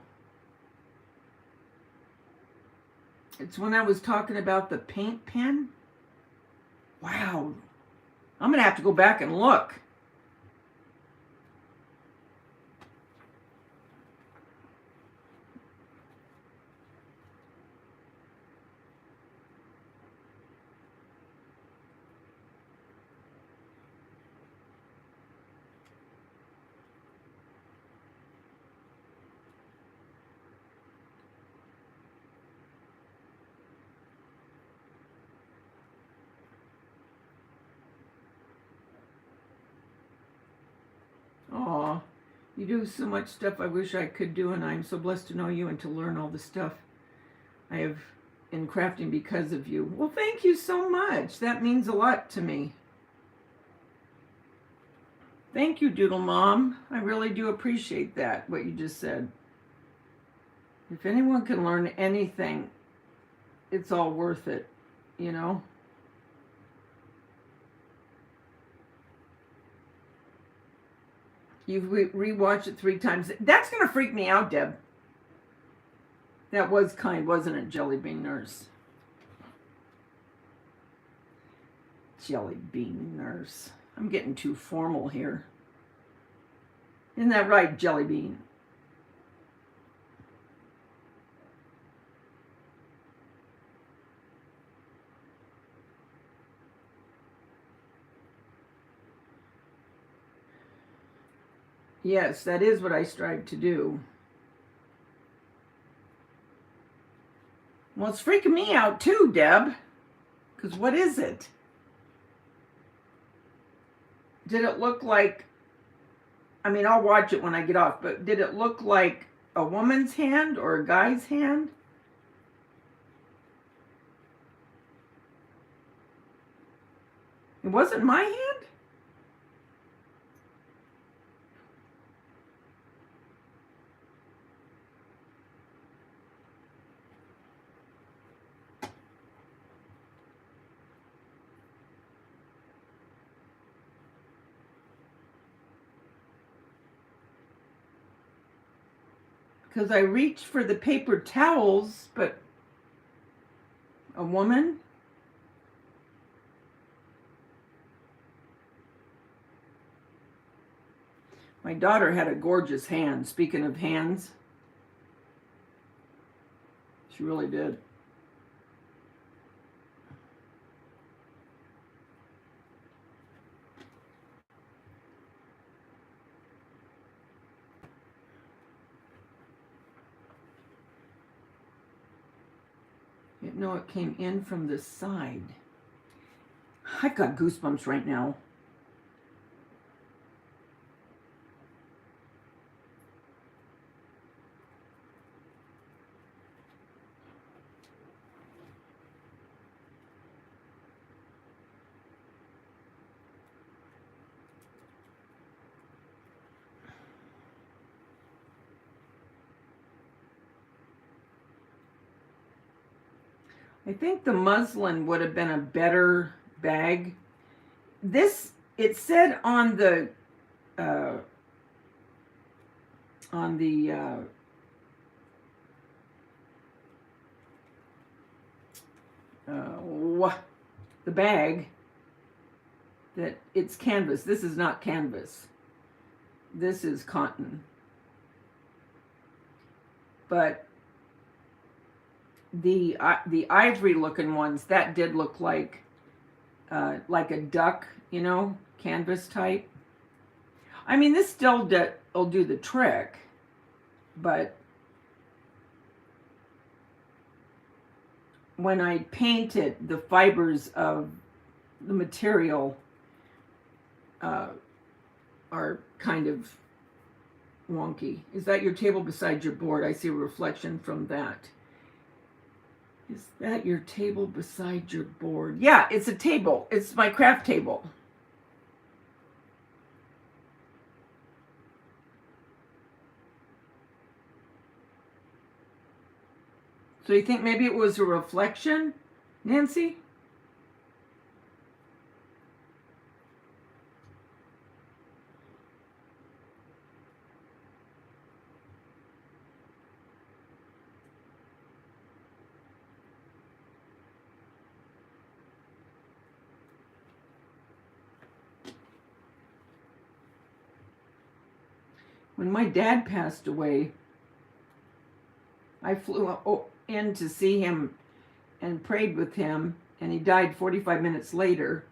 It's when I was talking about the paint pen. Wow. I'm going to have to go back and look. Aw, you do so much stuff I wish I could do, and I'm so blessed to know you and to learn all the stuff I have in crafting because of you. Well, thank you so much. That means a lot to me. Thank you, Doodle Mom. I really do appreciate that, what you just said. If anyone can learn anything, it's all worth it, you know? You've rewatched it 3 times. That's going to freak me out, Deb. That was kind, wasn't it, Jelly Bean Nurse? Jelly Bean Nurse. I'm getting too formal here. Isn't that right, Jelly Bean? Yes, that is what I strive to do. Well, it's freaking me out too, Deb. Because what is it? Did it look like, I mean, I'll watch it when I get off, but did it look like a woman's hand or a guy's hand? It wasn't my hand? because I reached for the paper towels, but a woman? My daughter had a gorgeous hand. Speaking of hands, she really did. No, it came in from the side. I've got goosebumps right now. I think the muslin would have been a better bag. This, it said on the bag that it's canvas. This is not canvas. This is cotton. But the ivory looking ones, that did look like a duck, you know, canvas type. I mean, this still will do the trick, but when I paint it, the fibers of the material are kind of wonky. Is that your table beside your board? I see a reflection from that. Is that your table beside your board? Yeah, it's a table. It's my craft table. So you think maybe it was a reflection, Nancy? When my dad passed away, I flew in to see him and prayed with him, and he died 45 minutes later.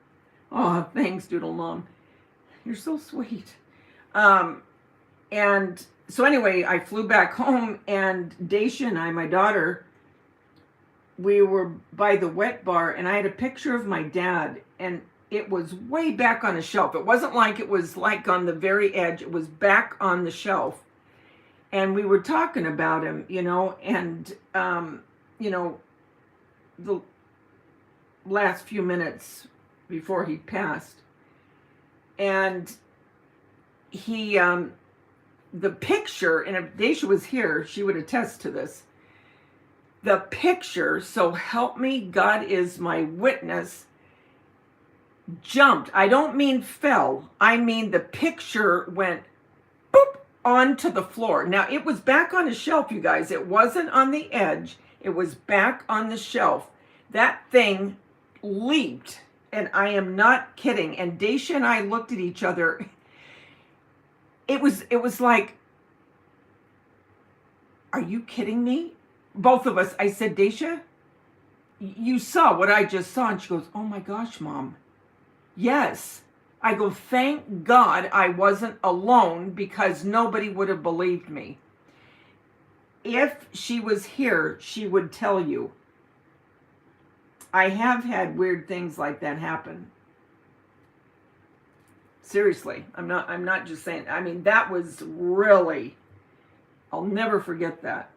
Oh, thanks, Doodle Mom. You're so sweet. And so anyway, I flew back home, and Daisha and I, my daughter, we were by the wet bar, and I had a picture of my dad, and it was way back on a shelf. It wasn't like it was like on the very edge. It was back on the shelf. And we were talking about him, you know, and, you know, the last few minutes before he passed. And he, the picture, and if Daisha was here, she would attest to this. The picture, so help me, God is my witness, jumped. I don't mean fell. I mean the picture went boop onto the floor. Now, it was back on a shelf, you guys. It wasn't on the edge. It was back on the shelf. That thing leaped, and I am not kidding. And Daisha and I looked at each other. It was like, are you kidding me? Both of us. I said, Daisha, you saw what I just saw. And she goes, oh my gosh, Mom. Yes. I go, thank God I wasn't alone, because nobody would have believed me. If she was here, she would tell you. I have had weird things like that happen. Seriously, I'm not just saying. I mean, that was really, I'll never forget that.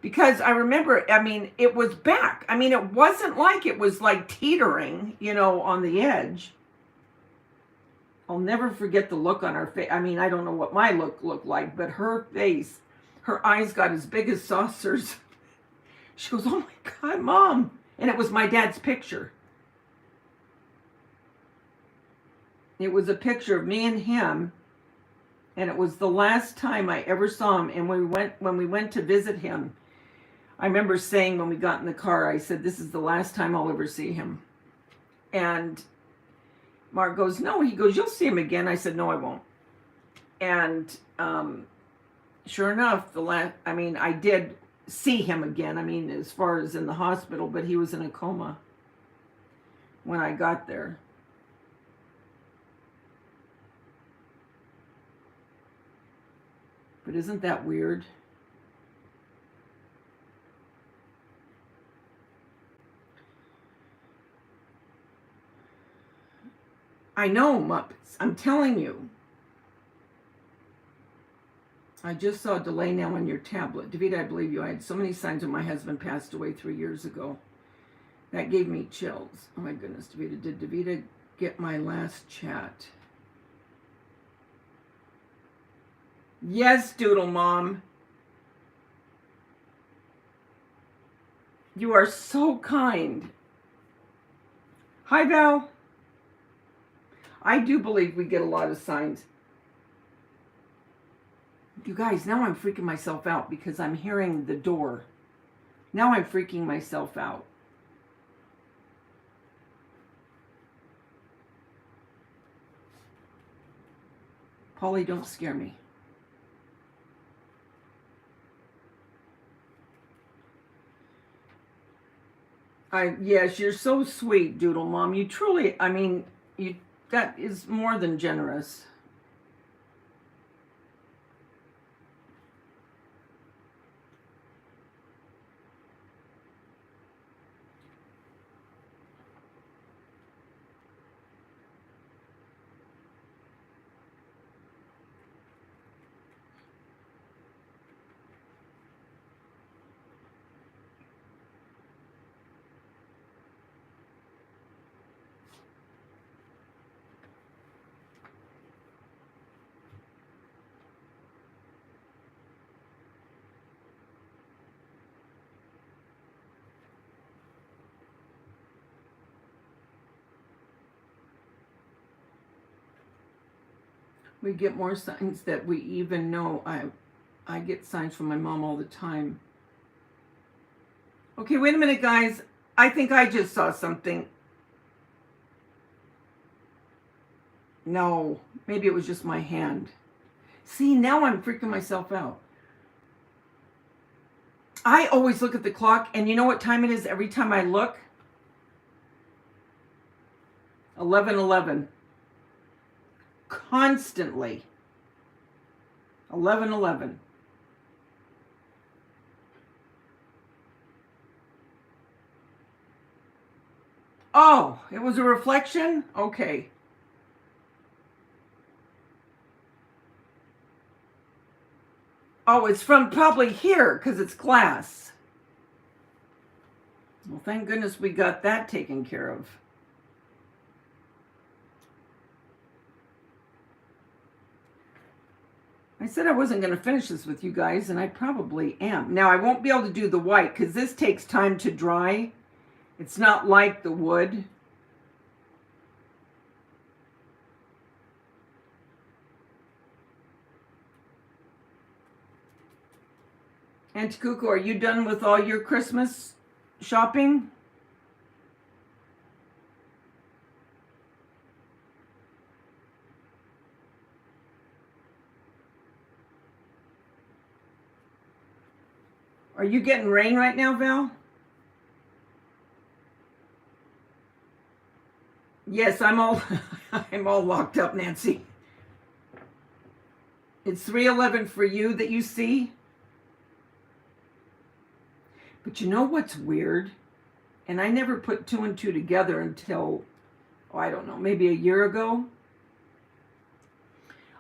Because I remember, I mean, it was back. I mean, it wasn't like it was like teetering, you know, on the edge. I'll never forget the look on her face. I mean, I don't know what my look looked like, but her face, her eyes got as big as saucers. She goes, oh my God, Mom. And it was my dad's picture. It was a picture of me and him And it was the last time I ever saw him. And when we went to visit him, I remember saying when we got in the car, I said, this is the last time I'll ever see him. And Mark goes, no. He goes, you'll see him again. I said, no, I won't. And sure enough, I did see him again. I mean, as far as in the hospital, but he was in a coma when I got there. But isn't that weird? I know, Muppets. I'm telling you. I just saw a delay now on your tablet. Daveda, I believe you. I had so many signs when my husband passed away 3 years ago. That gave me chills. Oh my goodness, Daveda. Did Daveda get my last chat? Yes, Doodle Mom. You are so kind. Hi, Val. I do believe we get a lot of signs. You guys, now I'm freaking myself out because I'm hearing the door. Now I'm freaking myself out. Polly, don't scare me. Yes, you're so sweet, Doodle Mom. You truly, that is more than generous. We get more signs that we even know. I get signs from my mom all the time. Okay, wait a minute, guys. I think I just saw something. No, maybe it was just my hand. See, now I'm freaking myself out. I always look at the clock, and you know what time it is every time I look? 11:11. Constantly. 11:11. Oh, it was a reflection? Okay. Oh, it's from probably here because it's glass. Well, thank goodness we got that taken care of. I said I wasn't going to finish this with you guys, and I probably am. Now, I won't be able to do the white because this takes time to dry. It's not like the wood. Auntie Cuckoo, are you done with all your Christmas shopping? Are you getting rain right now, Val? Yes, I'm all I'm all locked up, Nancy. It's 3:11 for you that you see. But you know what's weird? And I never put 2 and 2 together until, I don't know, maybe a year ago.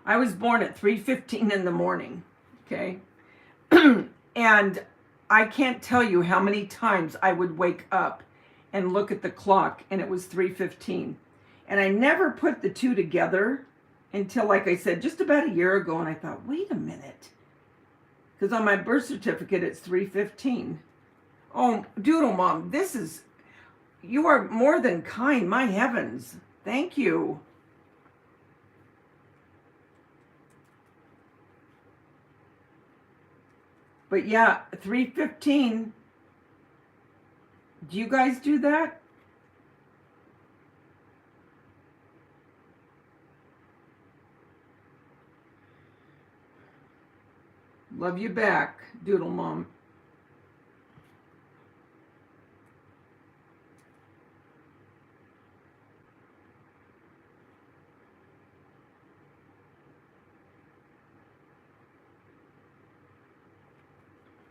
I was born at 3:15 in the morning, okay? And I can't tell you how many times I would wake up and look at the clock and it was 3:15. And I never put the 2 together until, like I said, just about a year ago. And I thought, wait a minute. Because on my birth certificate, it's 3:15. Oh, Doodle Mom, you are more than kind. My heavens. Thank you. But yeah, 3:15. Do you guys do that? Love you back, Doodle Mom.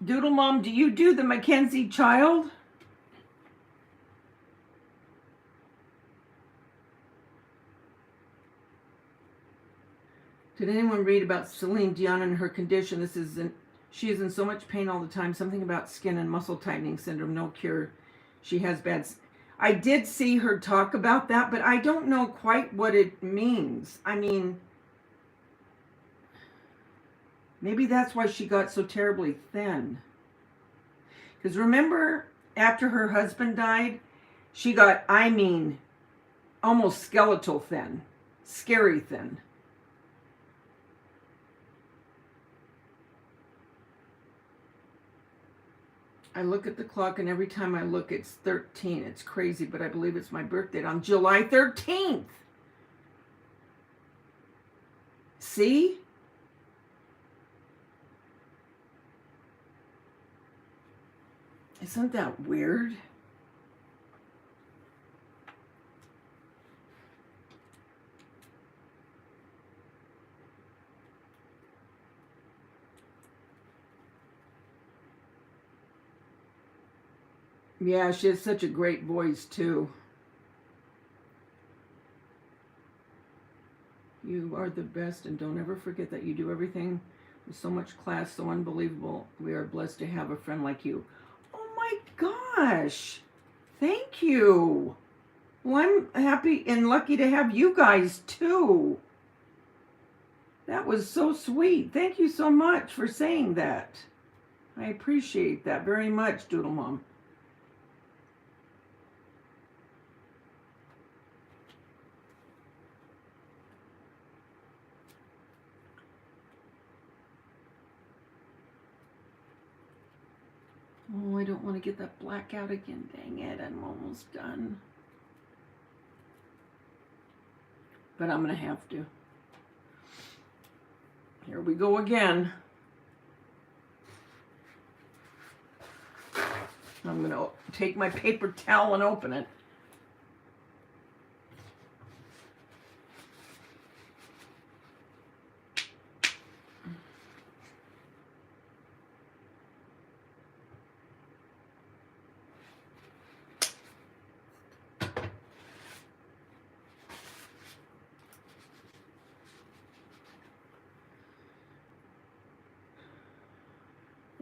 Doodle Mom, do you do the Mackenzie Child? Did anyone read about Celine Dion and her condition? She is in so much pain all the time. Something about skin and muscle tightening syndrome. No cure. She has bad. I did see her talk about that, but I don't know quite what it means. I mean, maybe that's why she got so terribly thin. Because remember, after her husband died, she got, I mean, almost skeletal thin. Scary thin. I look at the clock, and every time I look, it's 13. It's crazy, but I believe it's my birthday on July 13th. See? Isn't that weird? Yeah, she has such a great voice, too. You are the best, and don't ever forget that you do everything with so much class, so unbelievable. We are blessed to have a friend like you. Oh my gosh. Thank you. Well, I'm happy and lucky to have you guys, too. That was so sweet. Thank you so much for saying that. I appreciate that very much, Doodle Mom. Oh, I don't want to get that black out again. Dang it, I'm almost done. But I'm going to have to. Here we go again. I'm going to take my paper towel and open it.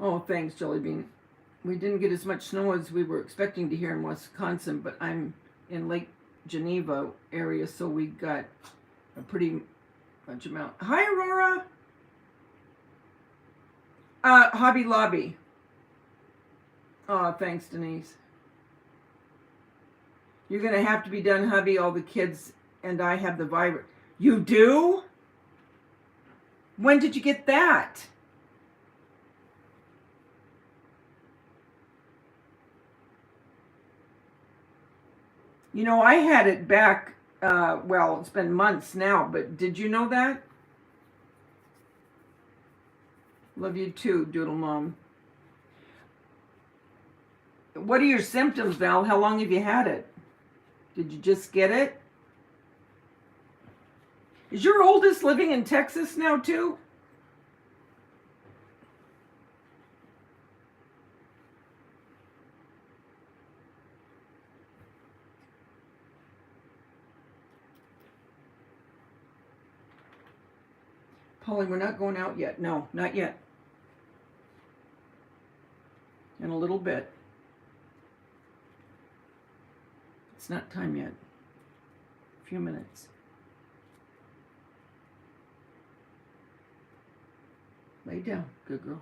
Oh, thanks, Jelly Bean. We didn't get as much snow as we were expecting to here in Wisconsin, but I'm in Lake Geneva area, so we got a pretty much amount. Hi, Aurora. Hobby Lobby. Oh, thanks, Denise. You're going to have to be done, hubby. All the kids and I have the virus. You do? When did you get that? You know, I had it back, well, it's been months now, but did you know that? Love you too, Doodle Mom. What are your symptoms, Val? How long have you had it? Did you just get it? Is your oldest living in Texas now too? Polly, we're not going out yet. No, not yet. In a little bit. It's not time yet. A few minutes. Lay down, good girl.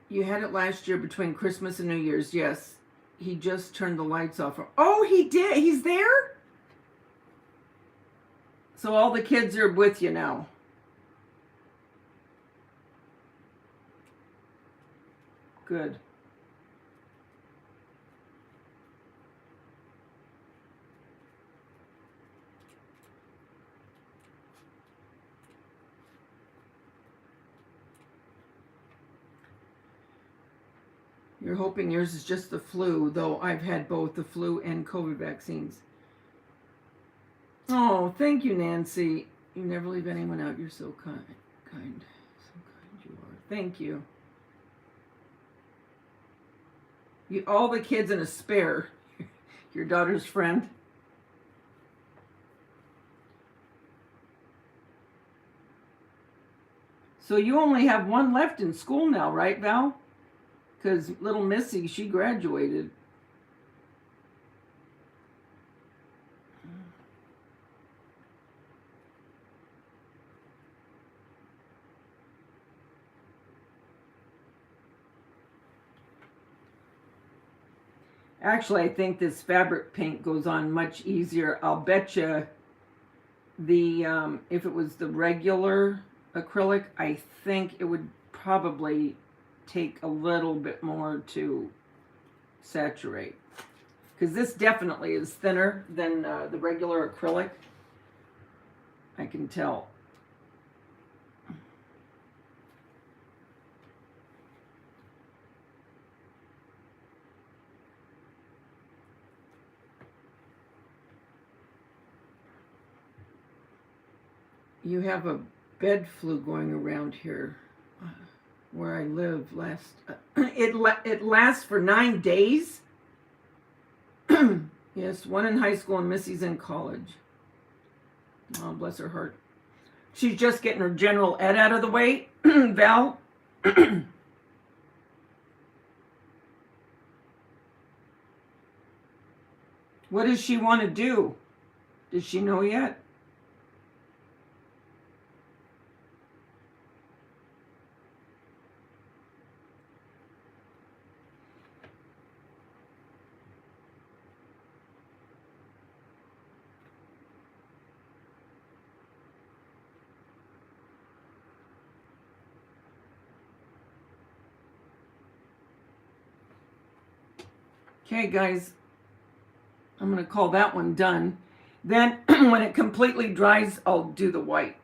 You had it last year between Christmas and New Year's. Yes. He just turned the lights off. Oh, he did. He's there? So all the kids are with you now. good. You're hoping yours is just the flu, though I've had both the flu and COVID vaccines. Oh, thank you, Nancy. You never leave anyone out. You're so kind. So kind you are. Thank you. All the kids in a spare. Your daughter's friend. So you only have one left in school now, right, Val? Because little Missy, she graduated. Actually, I think this fabric paint goes on much easier. I'll bet you if it was the regular acrylic, I think it would probably take a little bit more to saturate. Because this definitely is thinner than the regular acrylic. I can tell. You have a bed flu going around here where I live. It lasts for 9 days. Yes, one in high school and Missy's in college. Oh, bless her heart. She's just getting her general ed out of the way, Val. What does she want to do? Does she know yet? Okay, guys, I'm going to call that one done. Then when it completely dries, I'll do the white.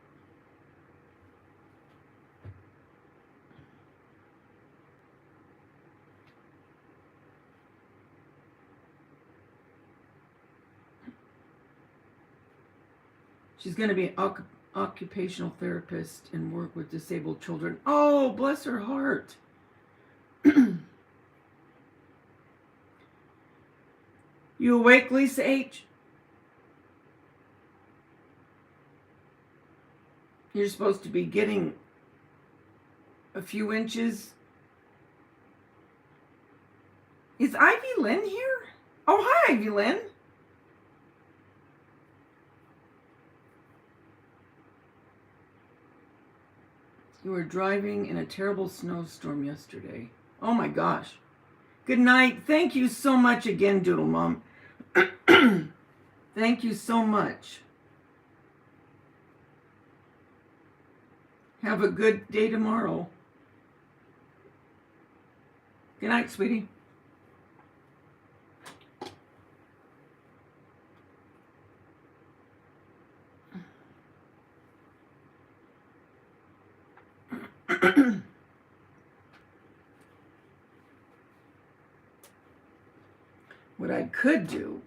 She's going to be an occupational therapist and work with disabled children. Oh, bless her heart. You awake, Lisa H? You're supposed to be getting a few inches. Is Ivy Lynn here? Oh, hi, Ivy Lynn. You were driving in a terrible snowstorm yesterday. Oh my gosh. Good night. Thank you so much again, Doodle Mom. Thank you so much. Have a good day tomorrow. Good night, sweetie. What I could do,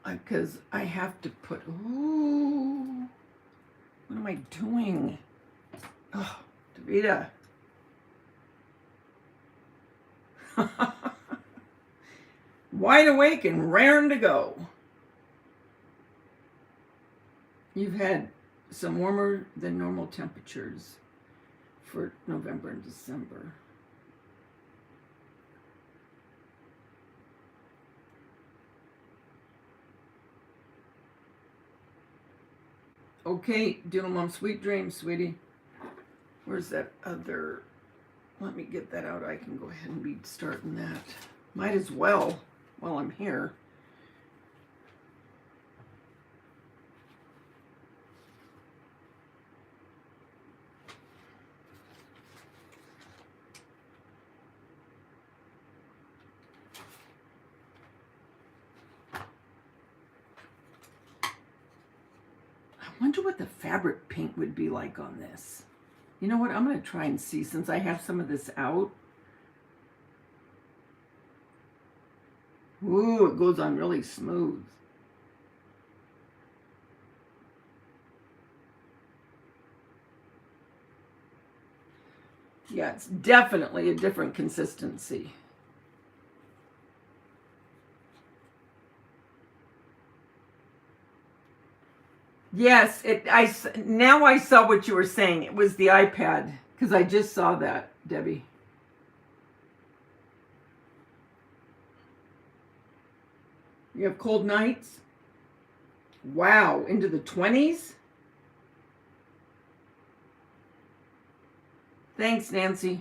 because I have to put, ooh, what am I doing? Oh, Daveda. Wide awake and raring to go. You've had some warmer than normal temperatures for November and December. Okay, Doodle Mom, sweet dreams, sweetie. Where's that other? Let me get that out. I can go ahead and be starting that. Might as well while I'm here. wonder what the fabric paint would be like on this. You know what? I'm going to try and see since I have some of this out. Ooh, it goes on really smooth. Yeah, it's definitely a different consistency. Yes, now I saw what you were saying. It was the iPad, because I just saw that, Debbie. You have cold nights? Wow, into the 20s? Thanks, Nancy.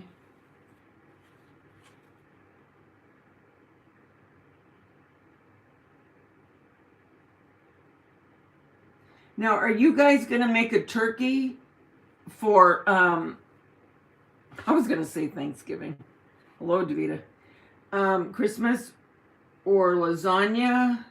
Now, are you guys going to make a turkey for, I was going to say Thanksgiving. Hello, Daveda. Christmas or lasagna?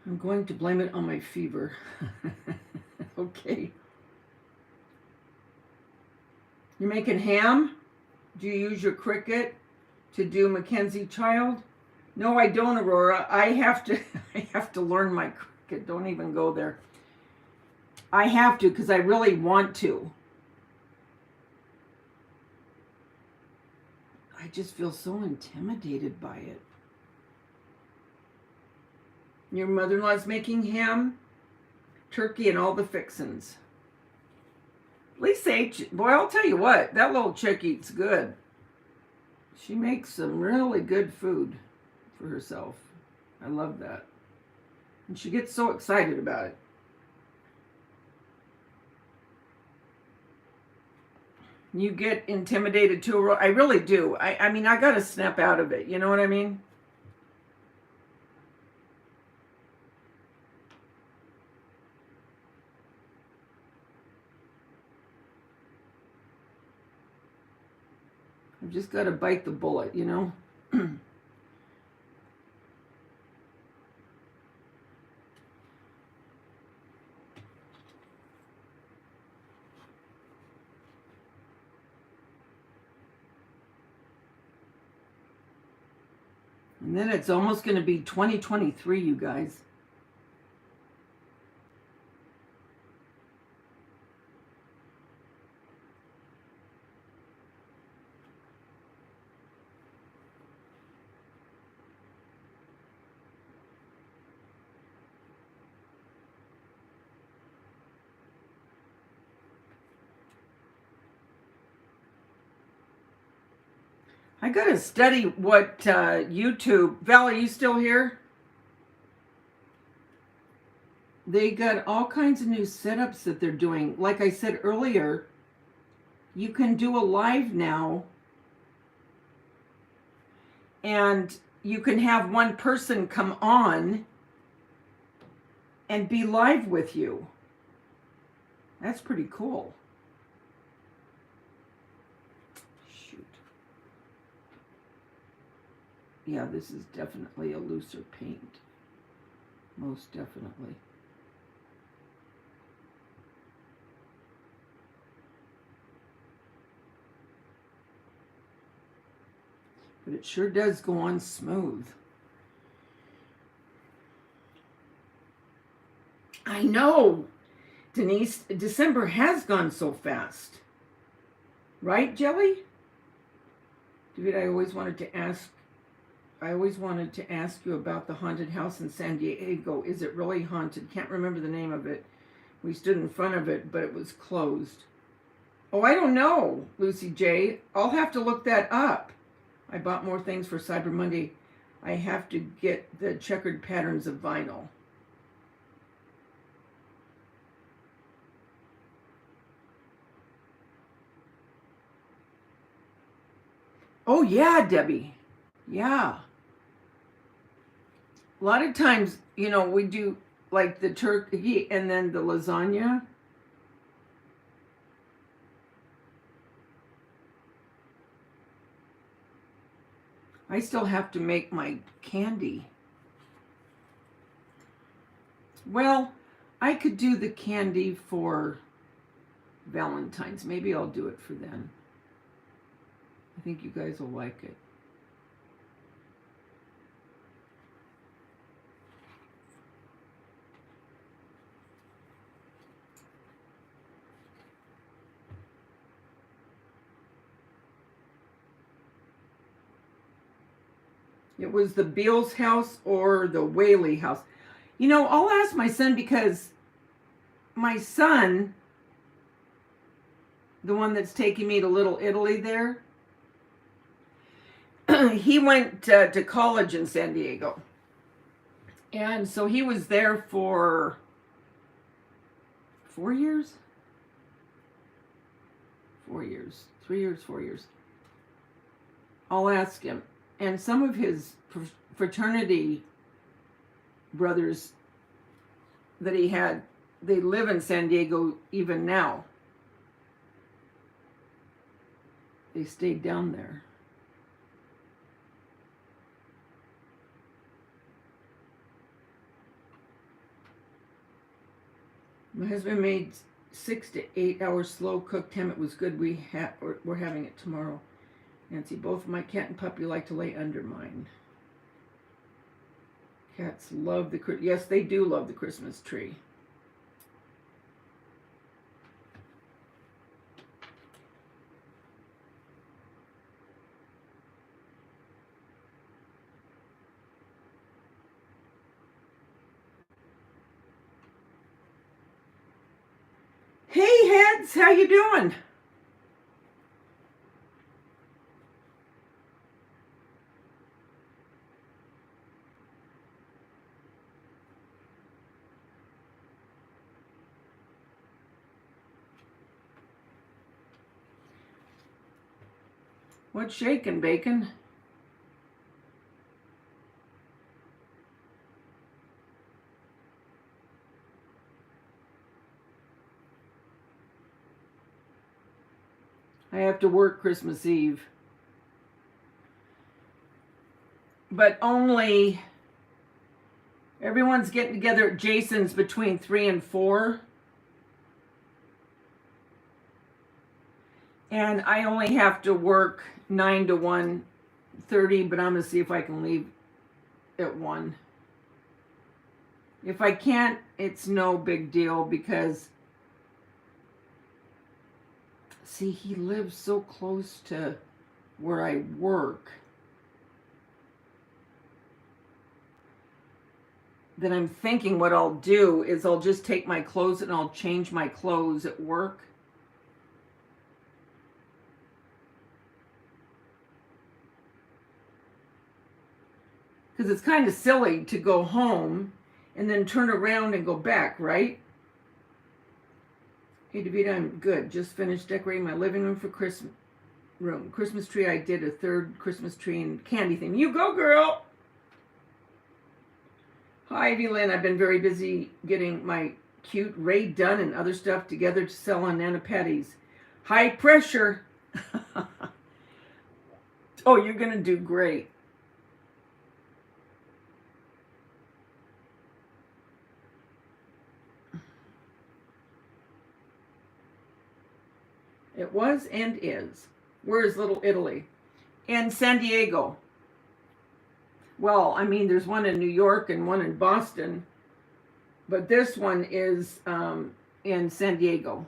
I'm going to blame it on my fever. Okay. You're making ham? Do you use your Cricut to do Mackenzie Child? No, I don't, Aurora. I have to learn my Cricut. Don't even go there. I have to because I really want to. I just feel so intimidated by it. Your mother-in-law's making ham, turkey, and all the fixins. Lisa H. Boy, I'll tell you what, that little chick eats good. She makes some really good food for herself. I love that. And she gets so excited about it. You get intimidated too. I really do. I mean, I got to snap out of it. You know what I mean? I've just got to bite the bullet, you know? And then it's almost going to be 2023, you guys. I got to study what YouTube... Val, are you still here? They got all kinds of new setups that they're doing. Like I said earlier, you can do a live now. And you can have one person come on and be live with you. That's pretty cool. Yeah, this is definitely a looser paint. Most definitely. But it sure does go on smooth. I know, Denise, December has gone so fast. Right, Jelly? David, I always wanted to ask you about the haunted house in San Diego. Is it really haunted? Can't remember the name of it. We stood in front of it, but it was closed. Oh, I don't know, Lucy J. I'll have to look that up. I bought more things for Cyber Monday. I have to get the checkered patterns of vinyl. Oh yeah, Debbie. Yeah. A lot of times, you know, we do like the turkey and then the lasagna. I still have to make my candy. Well, I could do the candy for Valentine's. Maybe I'll do it for then. I think you guys will like it. It was the Beals house or the Whaley house. You know, I'll ask my son because my son, the one that's taking me to Little Italy there, he went to college in San Diego. And so he was there for 4 years? 4 years. 3 years, 4 years. I'll ask him. And some of his fraternity brothers that he had, they live in San Diego even now. They stayed down there. My husband made 6 to 8 hour slow cooked ham. It was good. We're having it tomorrow. Nancy, both my cat and puppy like to lay under mine. Cats love yes, they do love the Christmas tree. Hey, Heads, how you doing? What's shaking, Bacon? I have to work Christmas Eve. But only everyone's getting together at Jason's between 3 and 4. And I only have to work 9 to 1:30, but I'm going to see if I can leave at 1. If I can't, it's no big deal because, see, he lives so close to where I work that I'm thinking what I'll do is I'll just take my clothes and I'll change my clothes at work. Because it's kind of silly to go home and then turn around and go back, right? Hey, Daveda, I'm good. Just finished decorating my living room for Christmas tree. I did a 3rd Christmas tree and candy theme. You go, girl! Hi, Ivy Lynn. I've been very busy getting my cute Ray Dunn and other stuff together to sell on Nana Patty's. High pressure. Oh, you're going to do great. It was and is. Where is Little Italy? In San Diego. Well, I mean, there's one in New York and one in Boston, but this one is in San Diego.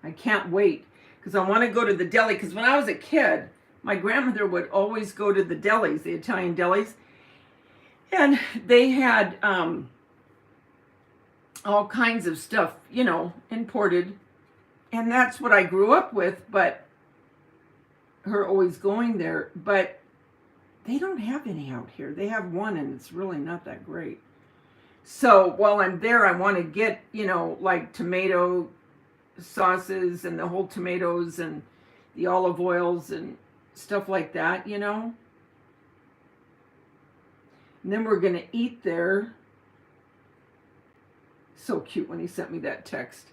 I can't wait because I want to go to the deli. Because when I was a kid, my grandmother would always go to the delis, the Italian delis, and they had all kinds of stuff, you know, imported. And that's what I grew up with. But her always going there, but they don't have any out here. They have one, and it's really not that great. So while I'm there, I want to get, like tomato sauces and the whole tomatoes and the olive oils and stuff like that, And then we're going to eat there. So cute when he sent me that text.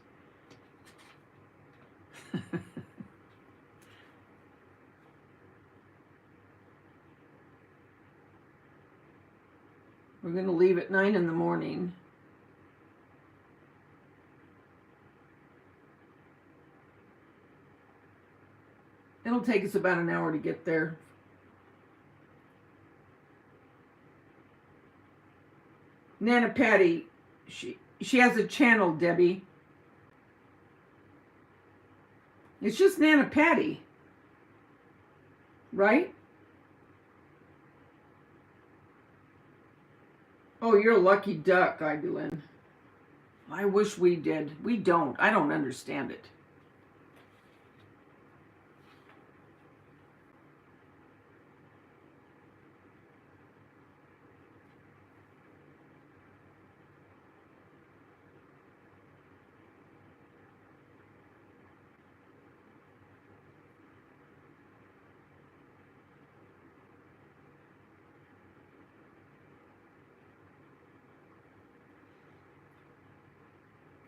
We're going to leave at 9 in the morning. It'll take us about an hour to get there. Nana Patty, she has a channel, Debbie. It's just Nana Patty, right? Oh, you're a lucky duck, Ibulin. I wish we did. We don't. I don't understand it.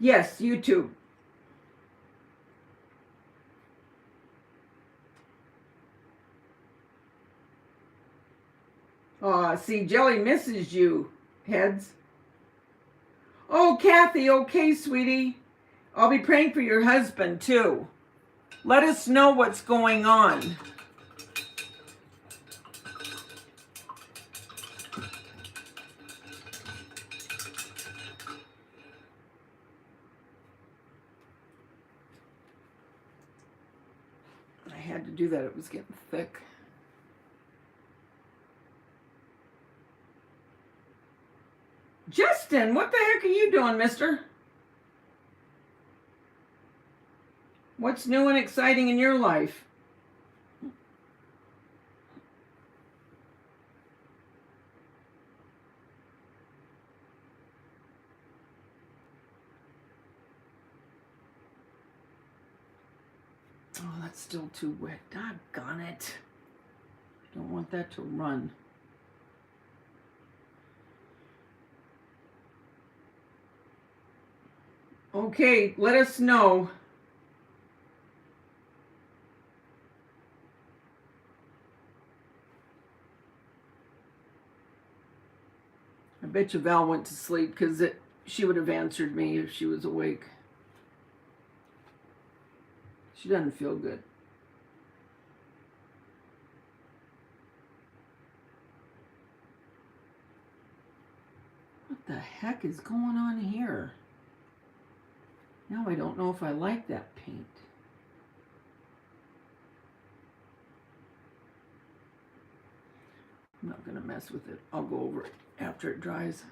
Yes, YouTube. See, Jelly misses you, Heads. Oh, Kathy, okay, sweetie. I'll be praying for your husband, too. Let us know what's going on. I had to do that. It was getting thick. Justin, what the heck are you doing, mister? What's new and exciting in your life? Oh, that's still too wet. Doggone it. Don't want that to run. Okay, let us know. I bet you Val went to sleep because she would have answered me if she was awake. She doesn't feel good. What the heck is going on here? Now I don't know if I like that paint. I'm not going to mess with it. I'll go over it after it dries.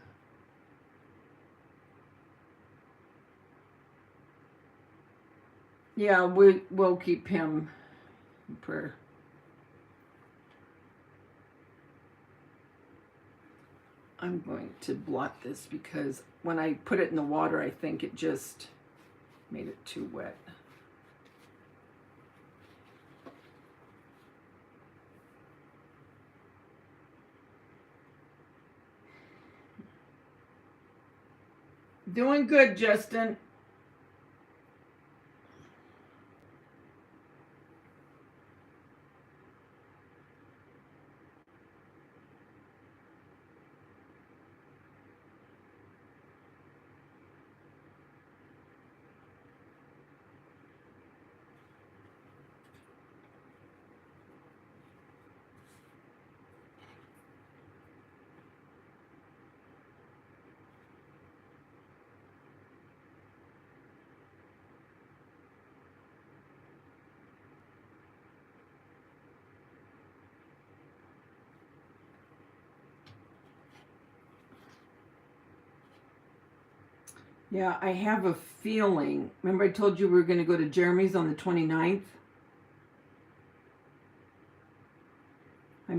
Yeah, we'll keep him in prayer. I'm going to blot this because when I put it in the water, I think it just made it too wet. Doing good, Justin. Yeah, I have a feeling. Remember I told you we were going to go to Jeremy's on the 29th?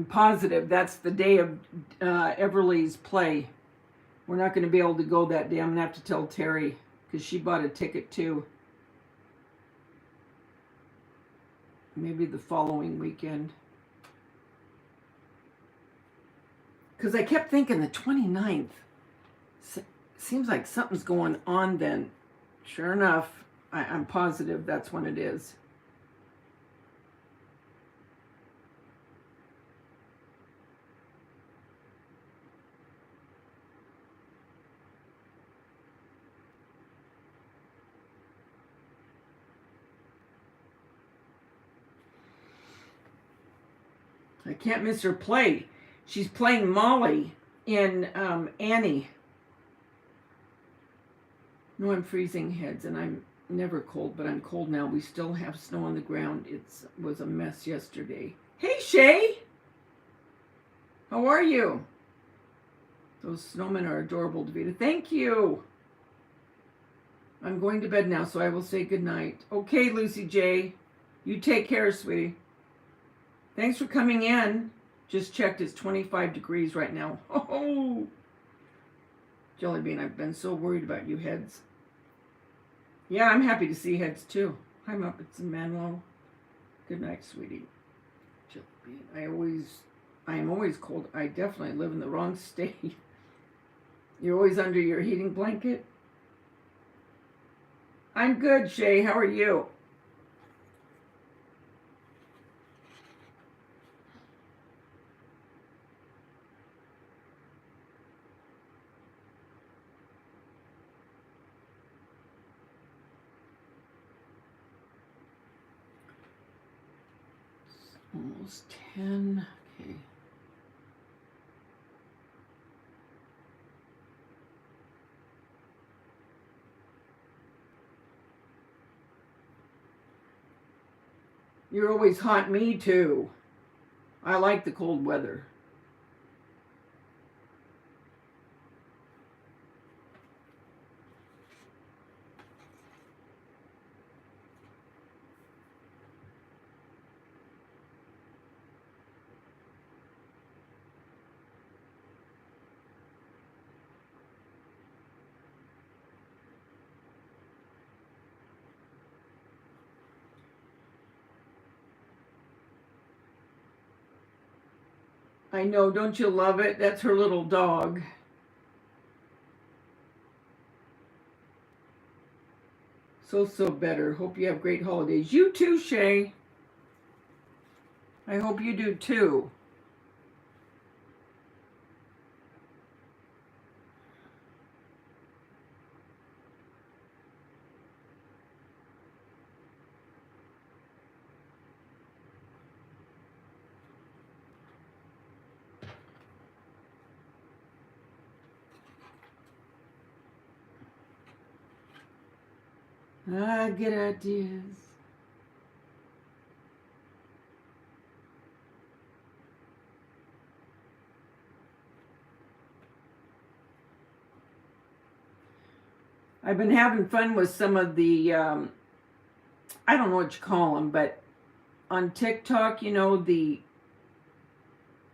I'm positive that's the day of Everly's play. We're not going to be able to go that day. I'm going to have to tell Terry because she bought a ticket too. Maybe the following weekend. Because I kept thinking the 29th. Seems like something's going on then. Sure enough, I'm positive that's when it is. I can't miss her play. She's playing Molly in Annie. No, I'm freezing heads, and I'm never cold, but I'm cold now. We still have snow on the ground. It was a mess yesterday. Hey, Shay! How are you? Those snowmen are adorable, Daveda. Thank you. I'm going to bed now, so I will say goodnight. Okay, Lucy J. You take care, sweetie. Thanks for coming in. Just checked, it's 25 degrees right now. Oh, Jellybean, I've been so worried about you heads. Yeah, I'm happy to see heads too. Hi, Muppets and Manuel. Good night, sweetie. Jellybean, I am always cold. I definitely live in the wrong state. You're always under your heating blanket? I'm good, Shay. How are you? Almost 10. Okay. You're always hot. Me too. I like the cold weather. I know, don't you love it? That's her little dog. So better. Hope you have great holidays. You too, Shay. I hope you do too. I get ideas. I've been having fun with some of the, I don't know what you call them, but on TikTok, you know,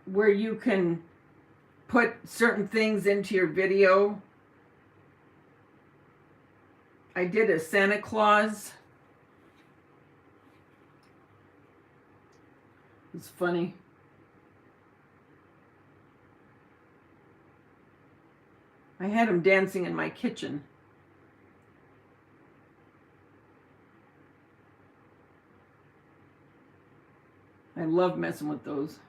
where you can put certain things into your video. I did a Santa Claus. It's funny. I had him dancing in my kitchen. I love messing with those.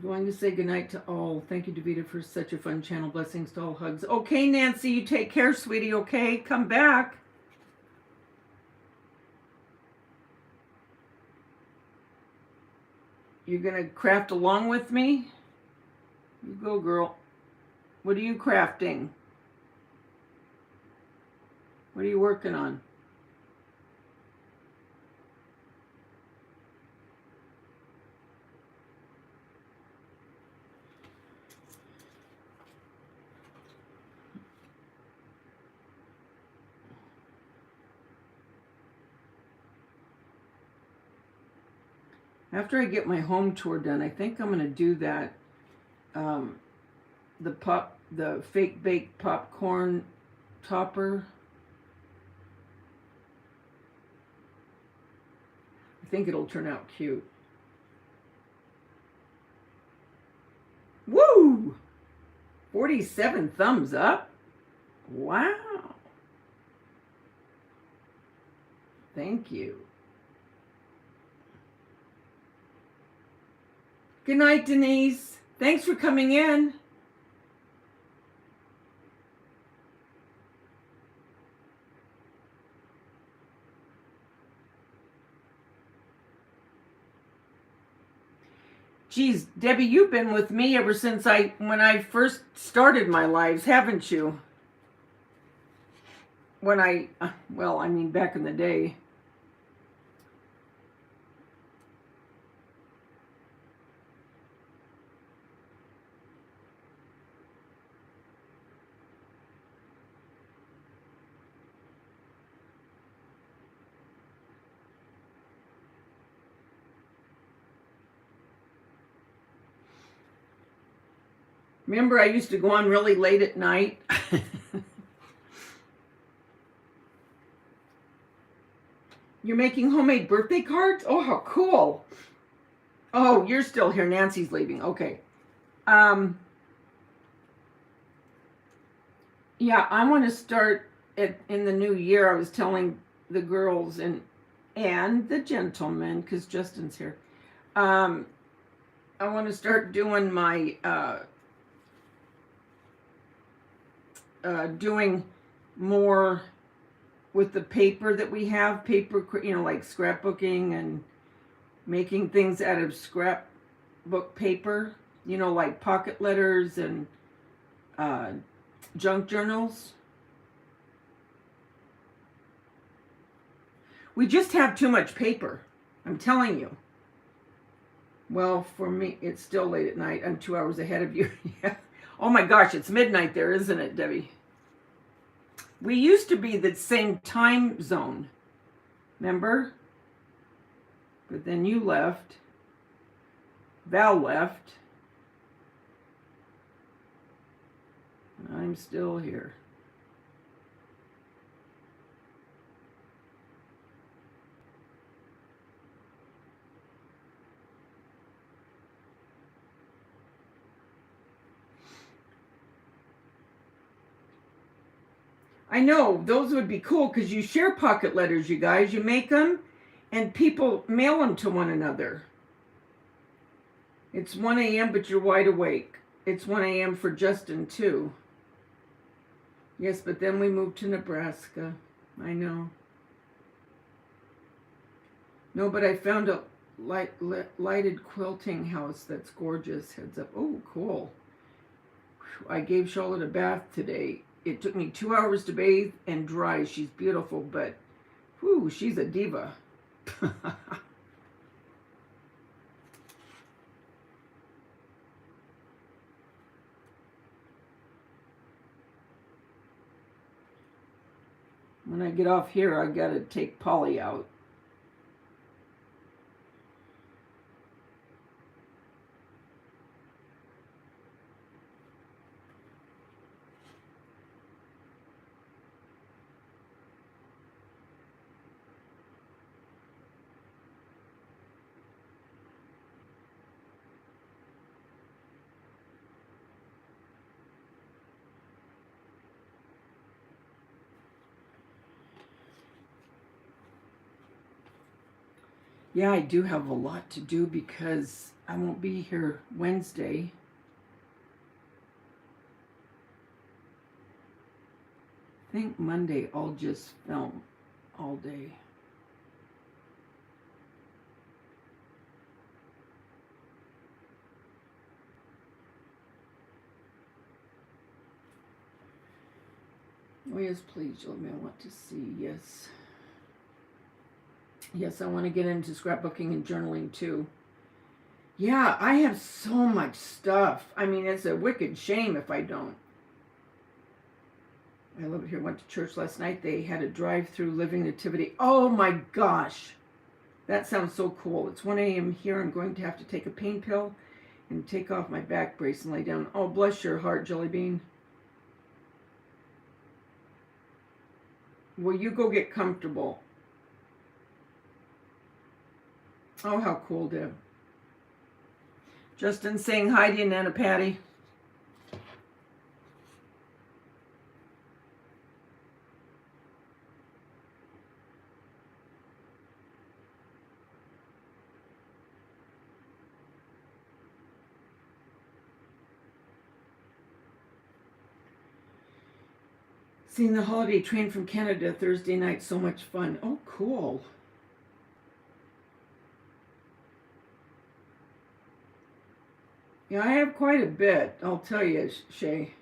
Going to say goodnight to all. Thank you, Daveda, for such a fun channel. Blessings to all. Hugs. Okay, Nancy, you take care, sweetie, okay? Come back. You're going to craft along with me? You go, girl. What are you crafting? What are you working on? After I get my home tour done, I think I'm going to do that. The fake baked popcorn topper. I think it'll turn out cute. Woo! 47 thumbs up. Wow. Thank you. Good night, Denise. Thanks for coming in. Geez, Debbie, you've been with me ever since when I first started my lives, haven't you? Well, I mean, back in the day. Remember, I used to go on really late at night. You're making homemade birthday cards? Oh, how cool. Oh, you're still here. Nancy's leaving. Okay. Yeah, I want to start in the new year. I was telling the girls and the gentlemen, because Justin's here. I want to start doing my doing more with the paper that we have, like scrapbooking and making things out of scrapbook paper, like pocket letters and junk journals. We just have too much paper, I'm telling you. Well, for me, it's still late at night. I'm 2 hours ahead of you. Yeah. Oh my gosh, it's midnight there, isn't it, Debbie? We used to be the same time zone, remember? But then you left. Val left. I'm still here. I know, those would be cool because you share pocket letters, you guys. You make them and people mail them to one another. It's 1 a.m., but you're wide awake. It's 1 a.m. for Justin, too. Yes, but then we moved to Nebraska. I know. No, but I found a lighted quilting house that's gorgeous. Heads up. Oh, cool. I gave Charlotte a bath today. It took me 2 hours to bathe and dry. She's beautiful, but whew, she's a diva. When I get off here, I gotta take Polly out. Yeah, I do have a lot to do because I won't be here Wednesday. I think Monday I'll just film all day. Oh yes, please, let me. I want to see. Yes. Yes, I want to get into scrapbooking and journaling too. Yeah, I have so much stuff. I mean, it's a wicked shame if I don't. I love it here. Went to church last night. They had a drive-through living nativity. Oh my gosh. That sounds so cool. It's 1 a.m. here. I'm going to have to take a pain pill and take off my back brace and lay down. Oh, bless your heart, Jelly Bean. Well, you go get comfortable. Oh, how cool, Deb. Justin saying hi to you, Nana Patty. Seeing the holiday train from Canada Thursday night, so much fun. Oh, cool. Yeah, I have quite a bit, I'll tell you, Shay.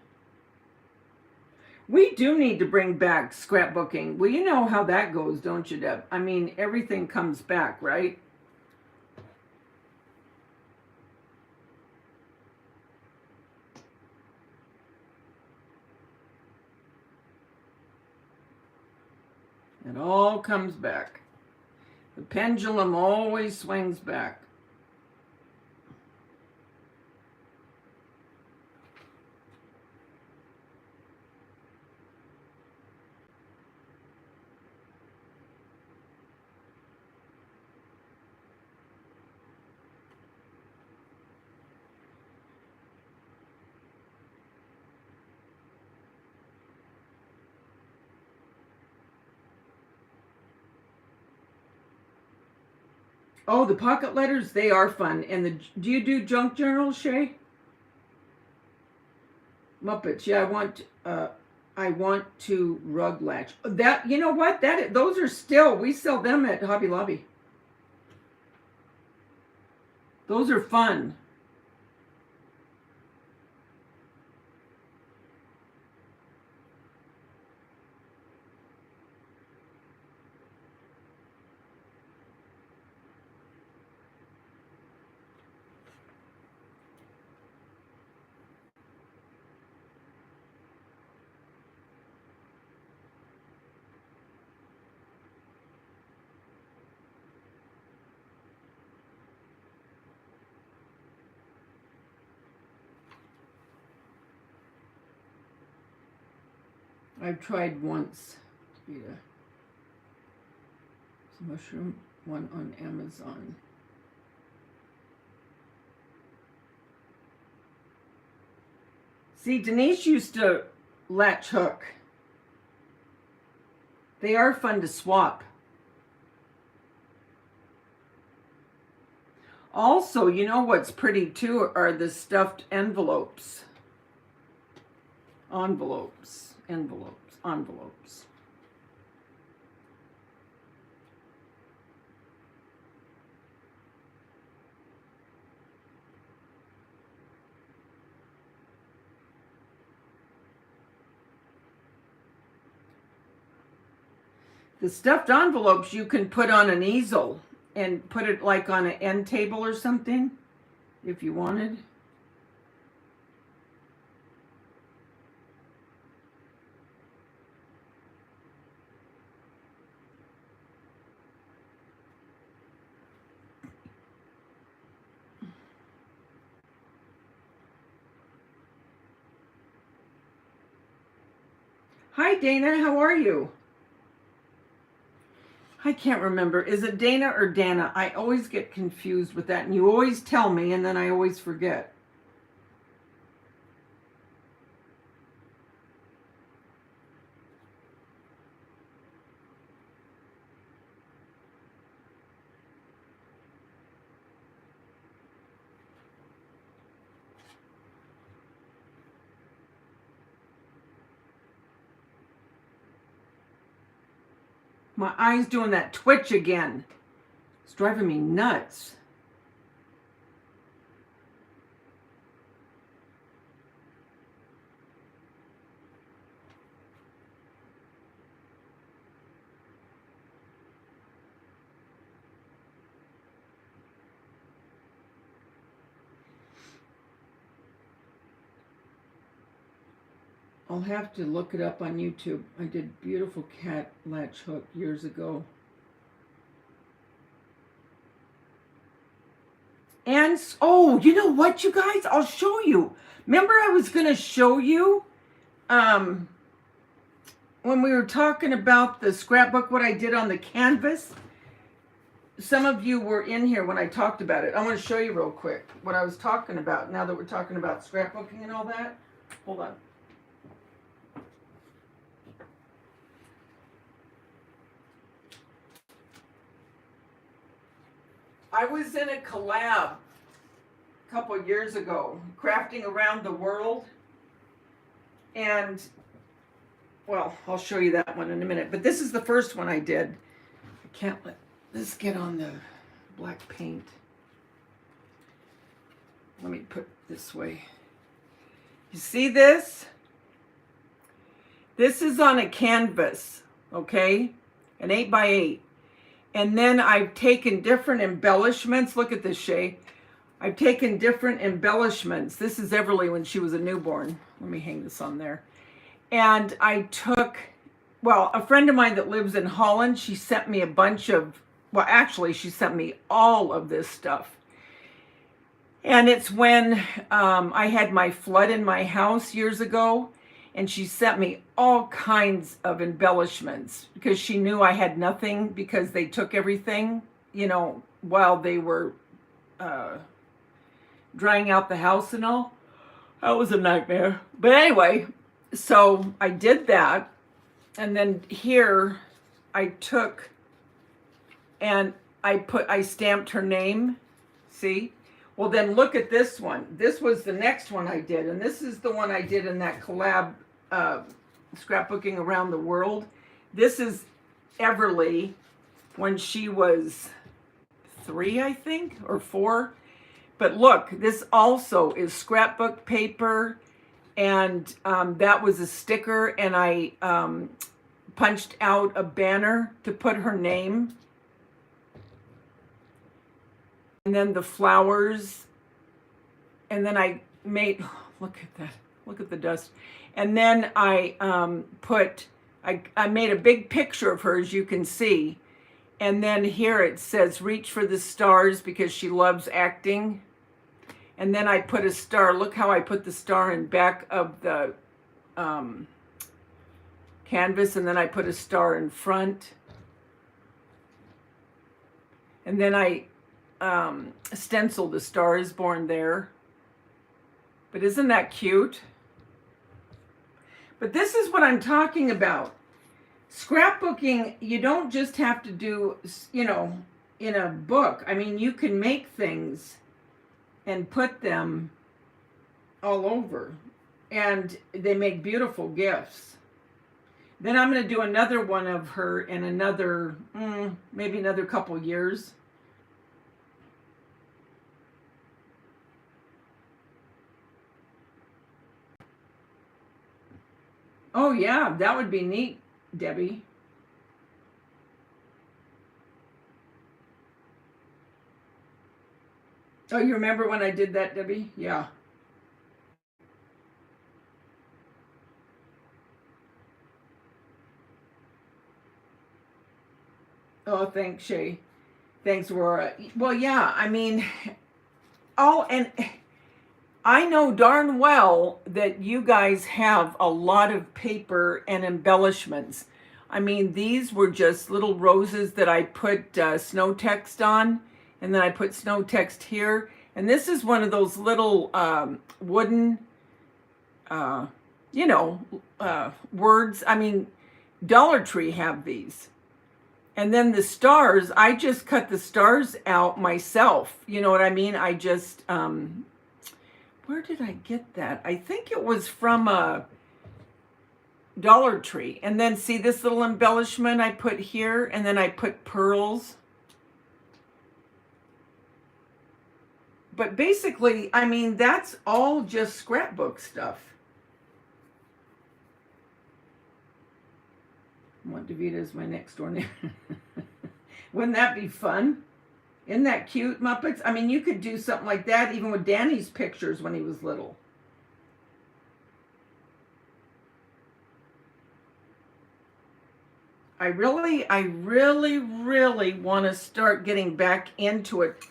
We do need to bring back scrapbooking. Well, you know how that goes, don't you, Deb? I mean, everything comes back, right? It all comes back. The pendulum always swings back. Oh, the pocket letters, they are fun. And do you do junk journals, Shay? Muppets, yeah, I want to rug latch. That, you know what? Those are still, we sell them at Hobby Lobby. Those are fun. I've tried once. Yeah. It's a mushroom one on Amazon. See, Denise used to latch hook. They are fun to swap. Also, you know what's pretty too are the stuffed envelopes. Envelopes. The stuffed envelopes you can put on an easel and put it like on an end table or something if you wanted. Hi, Dana. How are you? I can't remember. Is it Dana or Dana? I always get confused with that, and you always tell me, and then I always forget. My eye's doing that twitch again. It's driving me nuts. I'll have to look it up on YouTube. I did beautiful cat latch hook years ago. And, oh, you know what, you guys? I'll show you. Remember I was going to show you when we were talking about the scrapbook, what I did on the canvas? Some of you were in here when I talked about it. I want to show you real quick what I was talking about now that we're talking about scrapbooking and all that. Hold on. I was in a collab a couple of years ago, crafting around the world. And, well, I'll show you that one in a minute. But this is the first one I did. I can't let this get on the black paint. Let me put it this way. You see this? This is on a canvas, okay? An 8x8. And then I've taken different embellishments. Look at this, Shay. I've taken different embellishments. This is Everly when she was a newborn. Let me hang this on there. And I took, well, a friend of mine that lives in Holland, she sent me a bunch of, well, actually, she sent me all of this stuff. And it's when I had my flood in my house years ago, and she sent me all kinds of embellishments because she knew I had nothing because they took everything, you know, while they were drying out the house and all. That was a nightmare. But anyway, so I did that. And then here I took and I stamped her name. See? Well, then look at this one. This was the next one I did. And this is the one I did in that collab scrapbooking around the world. This is Everly when she was 3, I think, or 4. But look, this also is scrapbook paper, and that was a sticker, and I punched out a banner to put her name. And then the flowers, and then I made, look at that, look at the dust. And then I I made a big picture of her, as you can see. And then here it says, reach for the stars, because she loves acting. And then I put a star. Look how I put the star in back of the canvas. And then I put a star in front. And then I stenciled the Star is Born there. But isn't that cute? But this is what I'm talking about. Scrapbooking, you don't just have to do, you know, in a book. I mean, you can make things and put them all over. And they make beautiful gifts. Then I'm going to do another one of her in another, maybe another couple years. Oh yeah, that would be neat, Debbie. Oh, you remember when I did that, Debbie? Yeah. Oh, thanks, Shay. Thanks, Aurora. Well, yeah, I mean, and I know darn well that you guys have a lot of paper and embellishments. I mean, these were just little roses that I put snow text on, and then I put snow text here. And this is one of those little wooden, words. I mean, Dollar Tree have these. And then the stars, I just cut the stars out myself. You know what I mean? I just... where did I get that? I think it was from a Dollar Tree. And then see this little embellishment I put here, and then I put pearls. But basically, I mean, that's all just scrapbook stuff. I want Daveda as my next door neighbor. Wouldn't that be fun? Isn't that cute, Muppets? I mean, you could do something like that even with Danny's pictures when he was little. I really want to start getting back into it.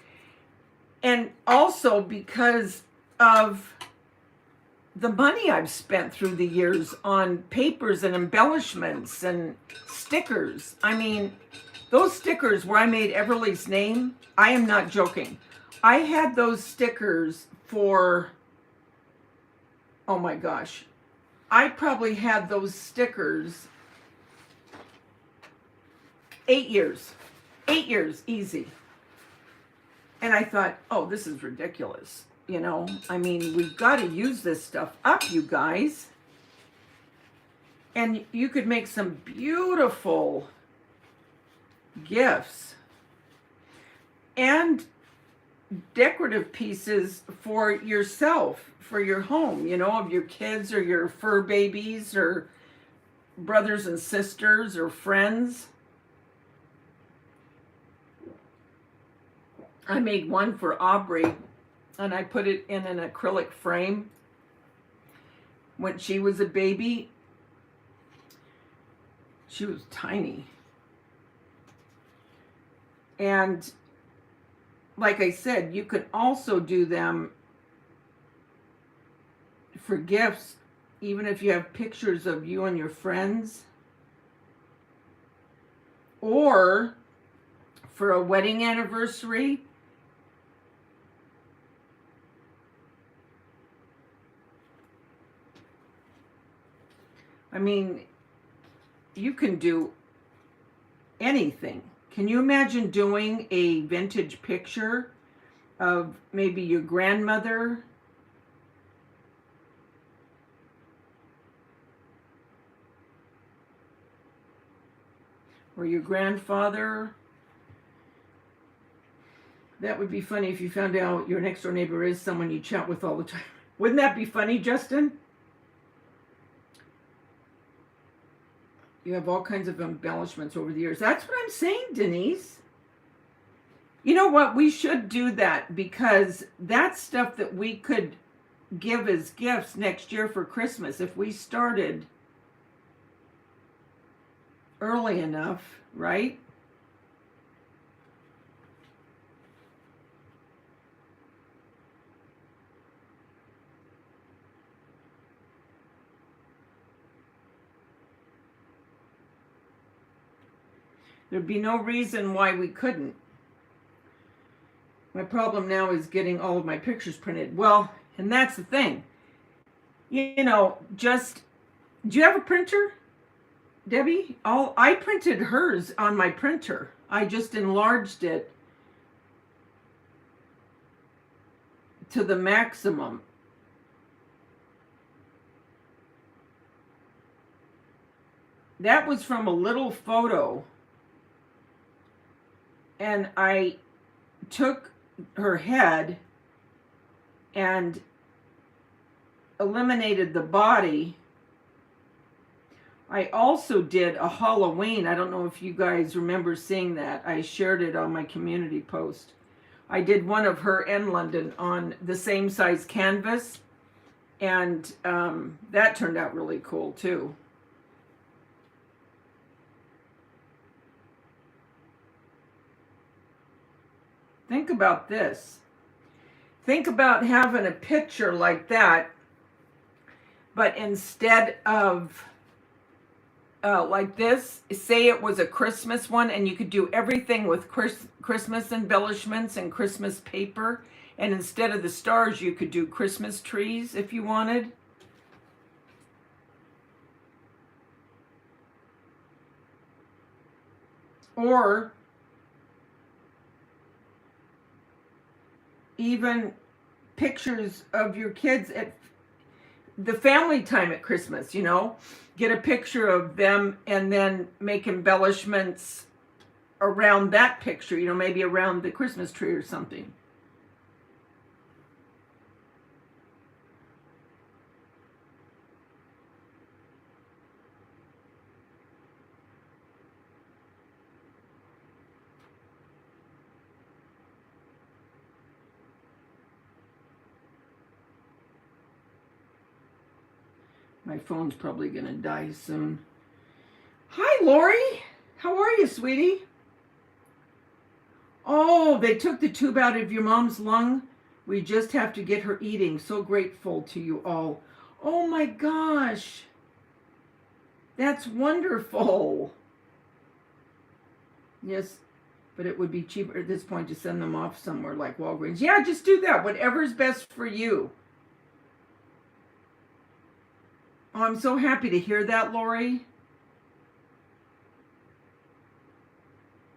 And also because of the money I've spent through the years on papers and embellishments and stickers. I mean, those stickers where I made Everly's name, I am not joking. I had those stickers for, oh my gosh, I probably had those stickers 8 years. 8 years, easy. And I thought, oh, this is ridiculous. You know, I mean, we've got to use this stuff up, you guys. And you could make some beautiful gifts and decorative pieces for yourself, for your home, you know, of your kids or your fur babies or brothers and sisters or friends. I made one for Aubrey, and I put it in an acrylic frame when she was a baby. She was tiny. And like I said, you could also do them for gifts, even if you have pictures of you and your friends, or for a wedding anniversary. I mean, you can do anything. Can you imagine doing a vintage picture of maybe your grandmother? Or your grandfather? That would be funny if you found out your next door neighbor is someone you chat with all the time. Wouldn't that be funny, Justin? You have all kinds of embellishments over the years. That's what I'm saying, Denise. You know what? We should do that, because that's stuff that we could give as gifts next year for Christmas if we started early enough, right? There'd be no reason why we couldn't. My problem now is getting all of my pictures printed. Well, and that's the thing. You know, just, do you have a printer, Debbie? I printed hers on my printer. I just enlarged it to the maximum. That was from a little photo. And I took her head and eliminated the body. I also did a Halloween. I don't know if you guys remember seeing that. I shared it on my community post. I did one of her in London on the same size canvas. And that turned out really cool too. Think about this. Think about having a picture like that, but instead of like this, say it was a Christmas one, and you could do everything with Christmas embellishments and Christmas paper, and instead of the stars, you could do Christmas trees if you wanted. Or even pictures of your kids at the family time at Christmas, you know, get a picture of them and then make embellishments around that picture, you know, maybe around the Christmas tree or something. My phone's probably going to die soon. Hi, Lori. How are you, sweetie? Oh, they took the tube out of your mom's lung. We just have to get her eating. So grateful to you all. Oh my gosh. That's wonderful. Yes, but it would be cheaper at this point to send them off somewhere like Walgreens. Yeah, just do that. Whatever's best for you. Oh, I'm so happy to hear that, Lori.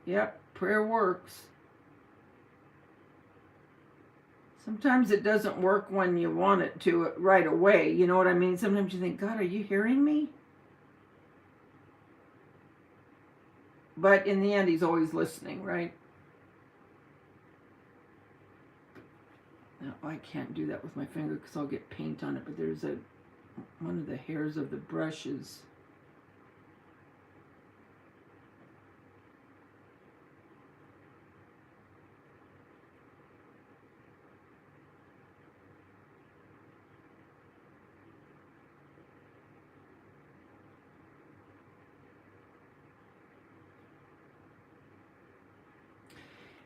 Yep, prayer works. Sometimes it doesn't work when you want it to right away. You know what I mean? Sometimes you think, God, are you hearing me? But in the end, he's always listening, right? Now, I can't do that with my finger because I'll get paint on it. But there's one of the hairs of the brushes.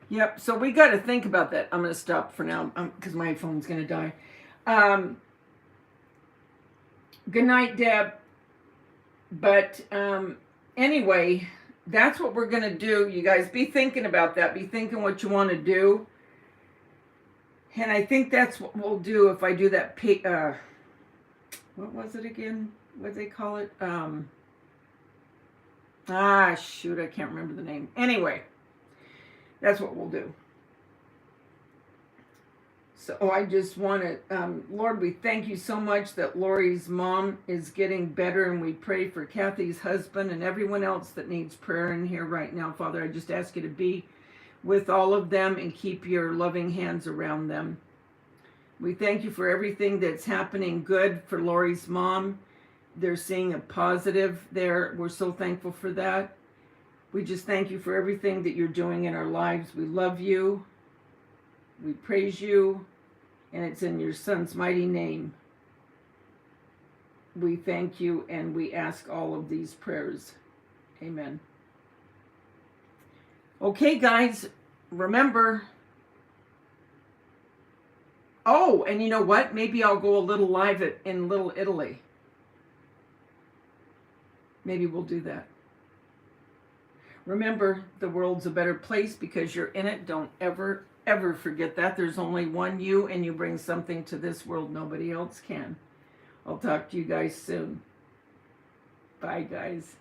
Yep, so we got to think about that. I'm going to stop for now because my phone's going to die. Good night, Deb. But anyway, that's what we're going to do. You guys be thinking about that. Be thinking what you want to do. And I think that's what we'll do if I do that. What was it again? What do they call it? Shoot, I can't remember the name. Anyway. That's what we'll do. So I just want to, Lord, we thank you so much that Lori's mom is getting better, and we pray for Kathy's husband and everyone else that needs prayer in here right now. Father, I just ask you to be with all of them and keep your loving hands around them. We thank you for everything that's happening good for Lori's mom. They're seeing a positive there. We're so thankful for that. We just thank you for everything that you're doing in our lives. We love you. We praise you. And it's in your son's mighty name. We thank you and we ask all of these prayers. Amen. Okay, guys, remember. Oh, and you know what? Maybe I'll go a little live in Little Italy. Maybe we'll do that. Remember, the world's a better place because you're in it. Don't ever, ever forget that. There's only one you, and you bring something to this world nobody else can. I'll talk to you guys soon. Bye, guys.